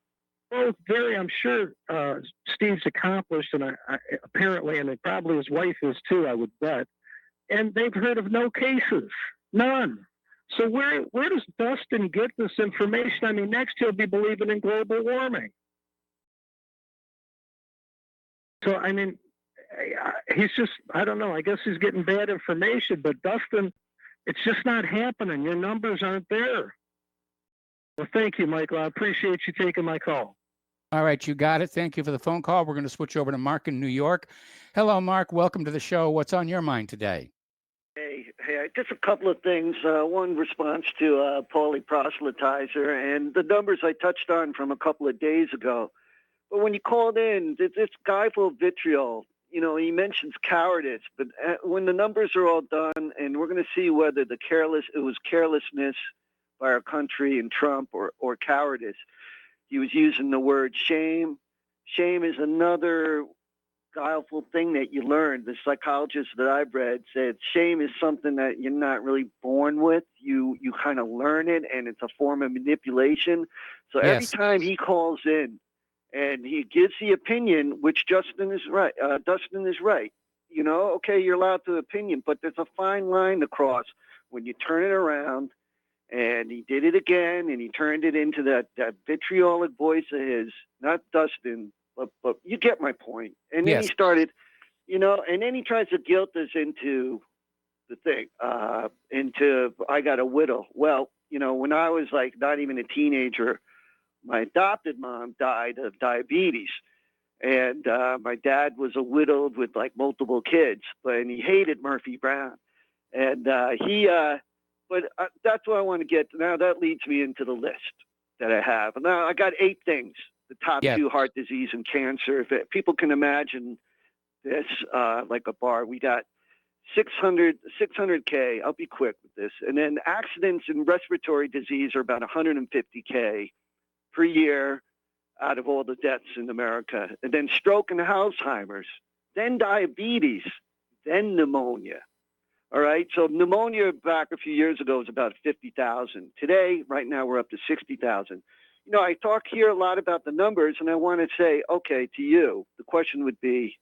H: Both I'm sure Steve's accomplished, and apparently, and probably his wife is too, I would bet. And they've heard of no cases, none. So where does Dustin get this information? I mean, next he'll be believing in global warming. So, I mean, he's just, I don't know, I guess he's getting bad information, but Dustin, it's just not happening. Your numbers aren't there. Well, thank you, Michael. I appreciate you taking my call.
C: All right, you got it. Thank you for the phone call. We're going to switch over to Mark in New York. Hello, Mark. Welcome to the show. What's on your mind today?
A: Hey, just a couple of things. One response to Paulie Proselytizer and the numbers I touched on from a couple of days ago. But when you called in, this guy full of vitriol, you know, he mentions cowardice, but when the numbers are all done, and we're going to see whether it was carelessness by our country and Trump or cowardice. He was using the word shame. Shame is another guileful thing that you learn. The psychologists that I've read said shame is something that you're not really born with. You kind of learn it, and it's a form of manipulation. So every time he calls in and he gives the opinion, which Dustin is right. You know, okay, you're allowed to opinion, but there's a fine line to cross when you turn it around. And he did it again, and he turned it into that vitriolic voice of his, not Dustin, but you get my point. And then he started, you know, and then he tries to guilt us into the thing, into I got a whittle. Well, you know, when I was like not even a teenager, my adopted mom died of diabetes. And my dad was a widowed with like multiple kids, and he hated Murphy Brown. And but that's what I want to get to. Now that leads me into the list that I have. Now I got 8 things. The top 2, heart disease and cancer. If people can imagine this like a bar, we got 600K. I'll be quick with this. And then accidents and respiratory disease are about 150K per year out of all the deaths in America. And then stroke and Alzheimer's, then diabetes, then pneumonia. All right. So pneumonia back a few years ago was about 50,000. Today, right now, we're up to 60,000. You know, I talk here a lot about the numbers, and I want to say, okay, to you, the question would be,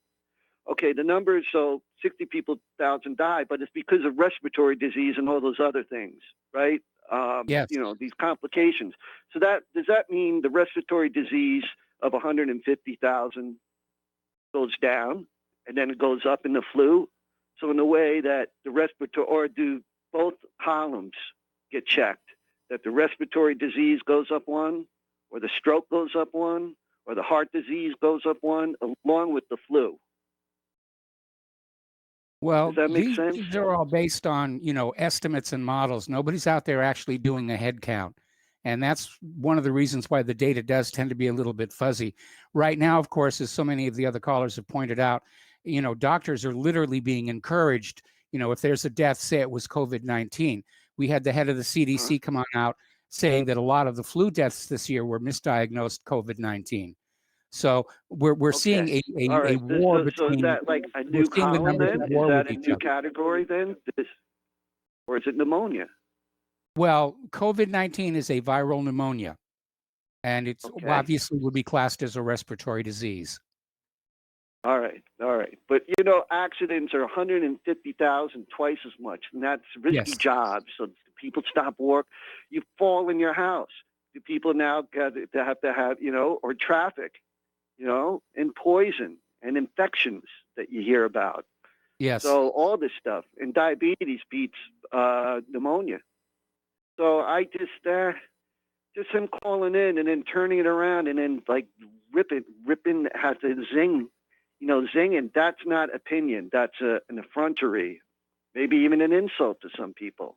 A: okay, the numbers, so 60,000 die, but it's because of respiratory disease and all those other things, right? You know, these complications. So does that mean the respiratory disease of 150,000 goes down, and then it goes up in the flu? So in a way that the respiratory, or do both columns get checked? That the respiratory disease goes up 1, or the stroke goes up 1, or the heart disease goes up 1, along with the flu?
C: Well,
A: does that make sense?
C: These are all based on, you know, estimates and models. Nobody's out there actually doing a head count. And that's one of the reasons why the data does tend to be a little bit fuzzy. Right now, of course, as so many of the other callers have pointed out, you know, doctors are literally being encouraged, you know, if there's a death, say it was COVID-19. We had the head of the CDC come on out saying that a lot of the flu deaths this year were misdiagnosed COVID-19. So we're seeing a war between.
A: So is that like a new column then? Is that a new category then? Or is it pneumonia?
C: Well, COVID-19 is a viral pneumonia, and it's obviously would be classed as a respiratory disease.
A: All right. But, you know, accidents are 150,000, twice as much, and that's risky jobs. So people stop work. You fall in your house. Do people now have to have, you know, or traffic, you know, and poison and infections that you hear about.
C: Yes.
A: So all this stuff, and diabetes beats pneumonia. So I just him calling in and then turning it around and then like ripping, has to zing. You know, zinging, that's not opinion. That's an effrontery, maybe even an insult to some people.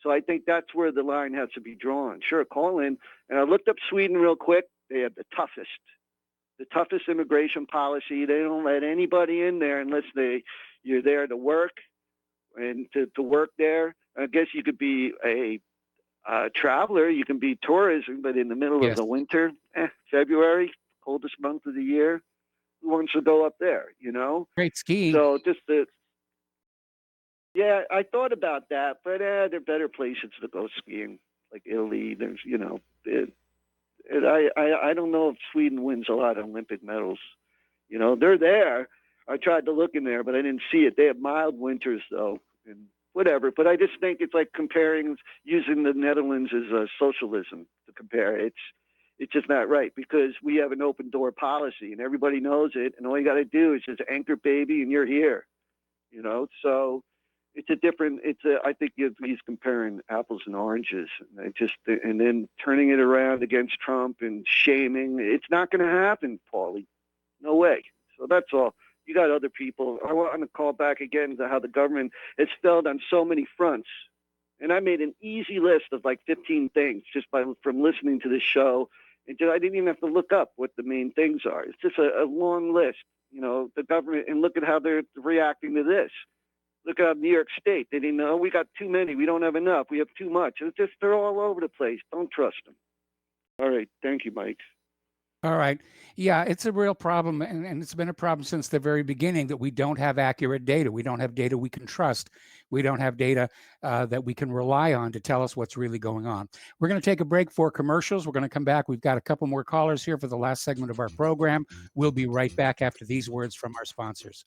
A: So I think that's where the line has to be drawn. Sure, call in. And I looked up Sweden real quick. They have the toughest immigration policy. They don't let anybody in there unless you're there to work and to work there. I guess you could be a traveler. You can be tourism, but in the middle of the winter, February, coldest month of the year, who wants to go up there, you know?
C: Great skiing.
A: So I thought about that, but there are better places to go skiing, like Italy. There's, you know, I don't know if Sweden wins a lot of Olympic medals. You know, they're there. I tried to look in there, but I didn't see it. They have mild winters, though, and whatever. But I just think it's like using the Netherlands as a socialism to compare. It's just not right, because we have an open door policy and everybody knows it. And all you got to do is just anchor baby and you're here, you know? So I think he's comparing apples and oranges, and then turning it around against Trump and shaming. It's not going to happen, Paulie. No way. So that's all. You got other people. I want to call back again to how the government has failed on so many fronts. And I made an easy list of like 15 things just from listening to this show. And I didn't even have to look up what the main things are. It's just a long list, the government, and look at how they're reacting to this. Look at New York State. They didn't know, we got too many. We don't have enough. We have too much. It's just, they're all over the place. Don't trust them. All right. Thank you, Mike.
C: All right. Yeah, it's a real problem, and it's been a problem since the very beginning that we don't have accurate data. We don't have data we can trust. We don't have data that we can rely on to tell us what's really going on. We're going to take a break for commercials. We're going to come back. We've got a couple more callers here for the last segment of our program. We'll be right back after these words from our sponsors.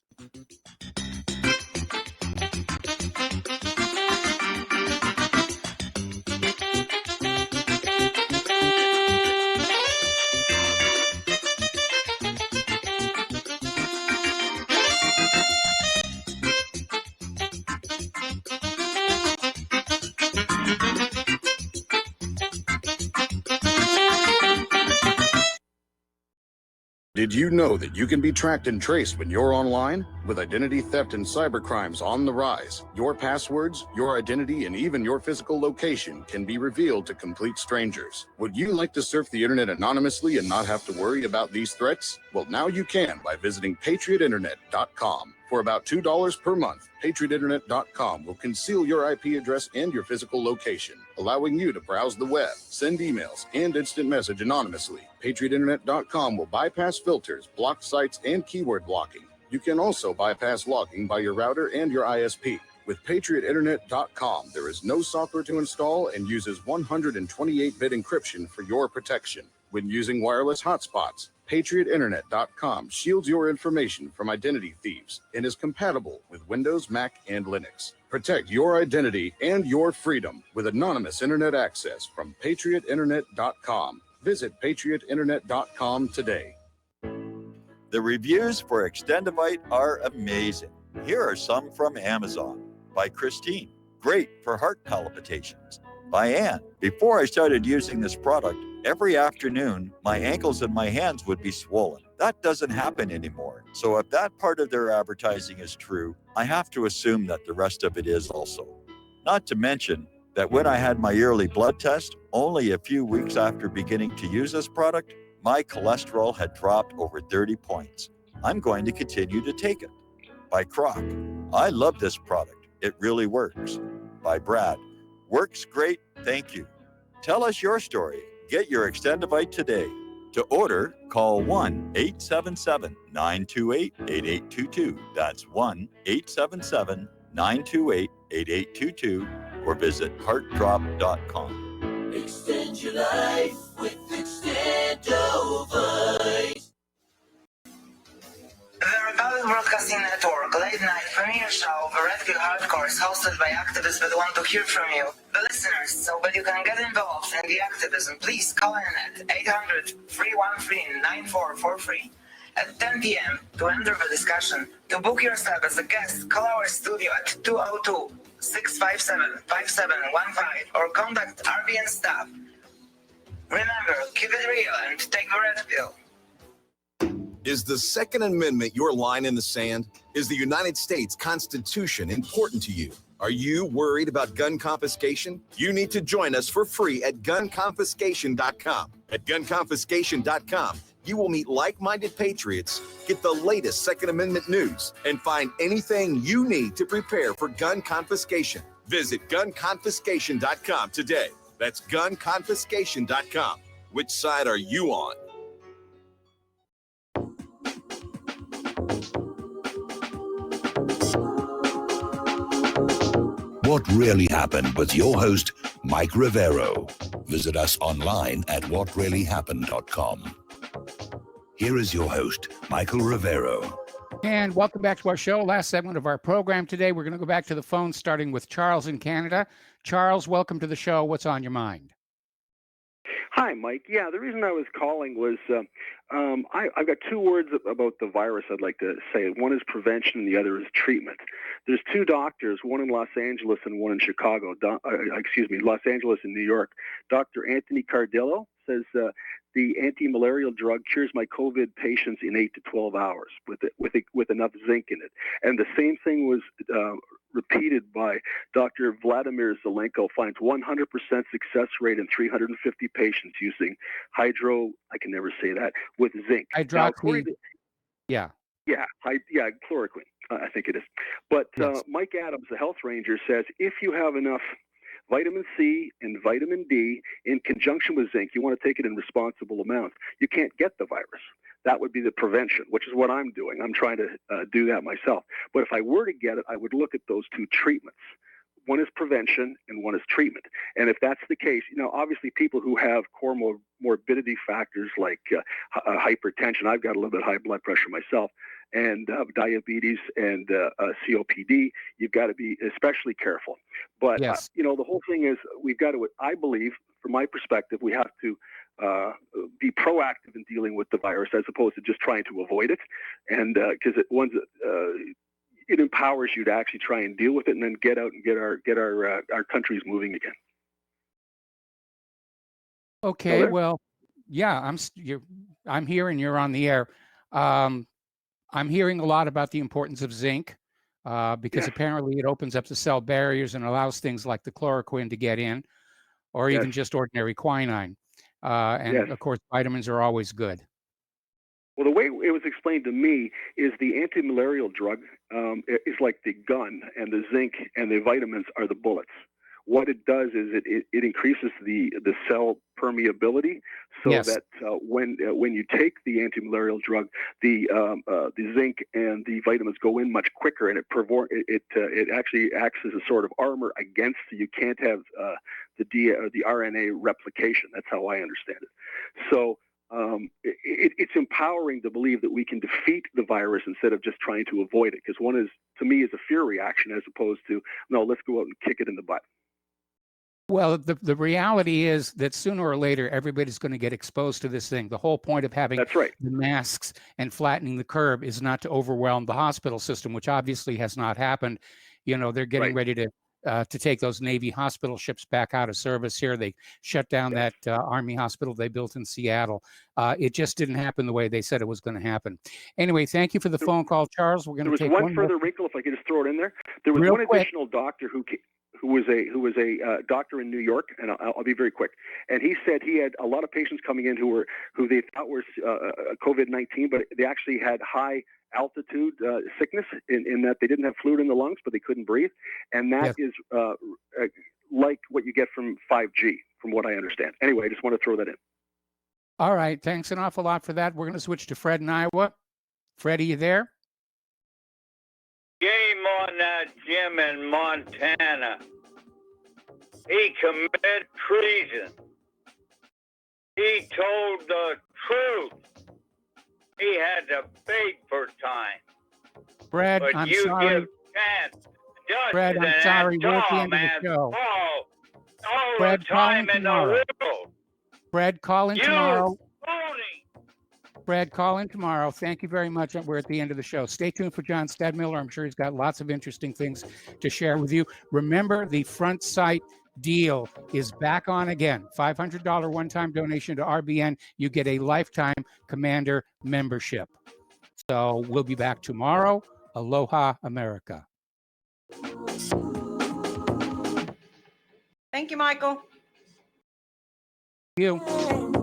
B: Did you know that you can be tracked and traced when you're online? With identity theft and cybercrimes on the rise, your passwords, your identity, and even your physical location can be revealed to complete strangers. Would you like to surf the internet anonymously and not have to worry about these threats? Well, now you can by visiting patriotinternet.com. For about $2 per month, patriotinternet.com will conceal your IP address and your physical location, allowing you to browse the web, send emails, and instant message anonymously. patriotinternet.com will bypass filters, block sites, and keyword blocking. You can also bypass logging by your router and your ISP. With patriotinternet.com, there is no software to install and uses 128-bit encryption for your protection. When using wireless hotspots, patriotinternet.com shields your information from identity thieves and is compatible with Windows, Mac, and Linux. Protect your identity and your freedom with anonymous internet access from patriotinternet.com. Visit patriotinternet.com today.
L: The reviews for Extendivite are amazing. Here are some from Amazon. By Christine, great for heart palpitations. By Ann, before I started using this product, every afternoon, my ankles and my hands would be swollen. That doesn't happen anymore. So if that part of their advertising is true, I have to assume that the rest of it is also. Not to mention that when I had my yearly blood test, only a few weeks after beginning to use this product, my cholesterol had dropped over 30 points. I'm going to continue to take it. By Croc, I love this product. It really works. By Brad, works great, thank you. Tell us your story. Get your Extendivite today. To order, call 1-877-928-8822. That's 1-877-928-8822 or visit heartdrop.com.
M: Extend your life with Extendovite.
K: The Republic Broadcasting Network late night premiere show of Red Pill Hardcore is hosted by activists that want to hear from you, the listeners. So that you can get involved in the activism, please call in at 800-313-9443 at 10 p.m. to enter the discussion. To book yourself as a guest, call our studio at 202-657-5715 or contact RBN staff. Remember, keep it real and take the Red Pill.
R: Is the Second Amendment your line in the sand? Is the United States Constitution important to you? Are you worried about gun confiscation? You need to join us for free at gunconfiscation.com. At gunconfiscation.com, you will meet like-minded patriots, get the latest Second Amendment news, and find anything you need to prepare for gun confiscation. Visit gunconfiscation.com today. That's gunconfiscation.com. Which side are you on?
D: What Really Happened with your host, Mike Rivero. Visit us online at whatreallyhappened.com. Here is your host, Michael Rivero.
C: And welcome back to our show. Last segment of our program today. We're going to go back to the phone, starting with Charles in Canada. Charles, welcome to the show. What's on your mind?
S: Hi, Mike. Yeah, the reason I was calling was I've got two words about the virus I'd like to say. One is prevention and the other is treatment. There's two doctors, one in Los Angeles and one in Chicago. Los Angeles and New York. Dr. Anthony Cardillo says the anti-malarial drug cures my COVID patients in 8 to 12 hours with enough zinc in it. And the same thing was repeated by Dr. Vladimir Zelenko, finds 100% success rate in 350 patients using I can never say that, with zinc.
C: Hydroxy. Yeah,
S: chloroquine, I think it is. But
C: yes.
S: Mike Adams, the health ranger, says if you have enough vitamin C and vitamin D in conjunction with zinc, you want to take it in responsible amounts, you can't get the virus. That would be the prevention, which is what I'm doing. I'm trying to do that myself. But if I were to get it, I would look at those two treatments. One is prevention and one is treatment. And if that's the case, obviously people who have comorbidity factors like hypertension, I've got a little bit of high blood pressure myself, and diabetes and COPD, you've got to be especially careful. But,
C: yes.
S: The whole thing is we've got to, I believe, from my perspective, we have to be proactive in dealing with the virus as opposed to just trying to avoid it. And because it empowers you to actually try and deal with it and then get out and get our countries moving again.
C: Okay, well, yeah, I'm here and you're on the air. I'm hearing a lot about the importance of zinc because apparently it opens up the cell barriers and allows things like the chloroquine to get in, or even just ordinary quinine. Of course, vitamins are always good.
S: Well, the way it was explained to me is the anti-malarial drug is like the gun, and the zinc and the vitamins are the bullets. What it does is it increases the cell permeability, so that when you take the anti-malarial drug, the zinc and the vitamins go in much quicker, and it actually acts as a sort of armor against. You can't have the RNA replication. That's how I understand it. So. It's empowering to believe that we can defeat the virus instead of just trying to avoid it. Because one is, to me, is a fear reaction as opposed to, no, let's go out and kick it in the butt.
C: Well, the reality is that sooner or later, everybody's going to get exposed to this thing. The whole point of having the masks and flattening the curve is not to overwhelm the hospital system, which obviously has not happened. They're getting ready to take those Navy hospital ships back out of service here. They shut down that Army hospital they built in Seattle. It just didn't happen the way they said it was going to happen. Anyway, thank you for the phone call, Charles. We're going to take
S: one further wrinkle, if I could just throw it in there. There was one additional doctor who was a doctor in New York, and I'll be very quick. And he said he had a lot of patients coming in who they thought were COVID-19, but they actually had high altitude sickness in that they didn't have fluid in the lungs, but they couldn't breathe. And that is like what you get from 5G, from what I understand. Anyway, I just want to throw that in.
C: All right. Thanks an awful lot for that. We're going to switch to Fred in Iowa. Fred, are you there?
E: Game on that Jim in Montana. He committed treason. He told the truth. He had to beg for time.
C: Fred,
E: but
C: I'm
E: you
C: sorry.
E: Give chance.
C: Fred, I'm sorry. We're at the end of the show.
E: All
C: Fred,
E: the time in the world.
C: Fred, call in tomorrow.
E: Phony.
C: Fred, call in tomorrow. Thank you very much. We're at the end of the show. Stay tuned for John Stadmiller. I'm sure he's got lots of interesting things to share with you. Remember, the Front Sight deal is back on again. $500 one-time donation to RBN. You get a lifetime Commander membership. So we'll be back tomorrow. Aloha, America.
F: Thank you, Michael.
C: Thank you.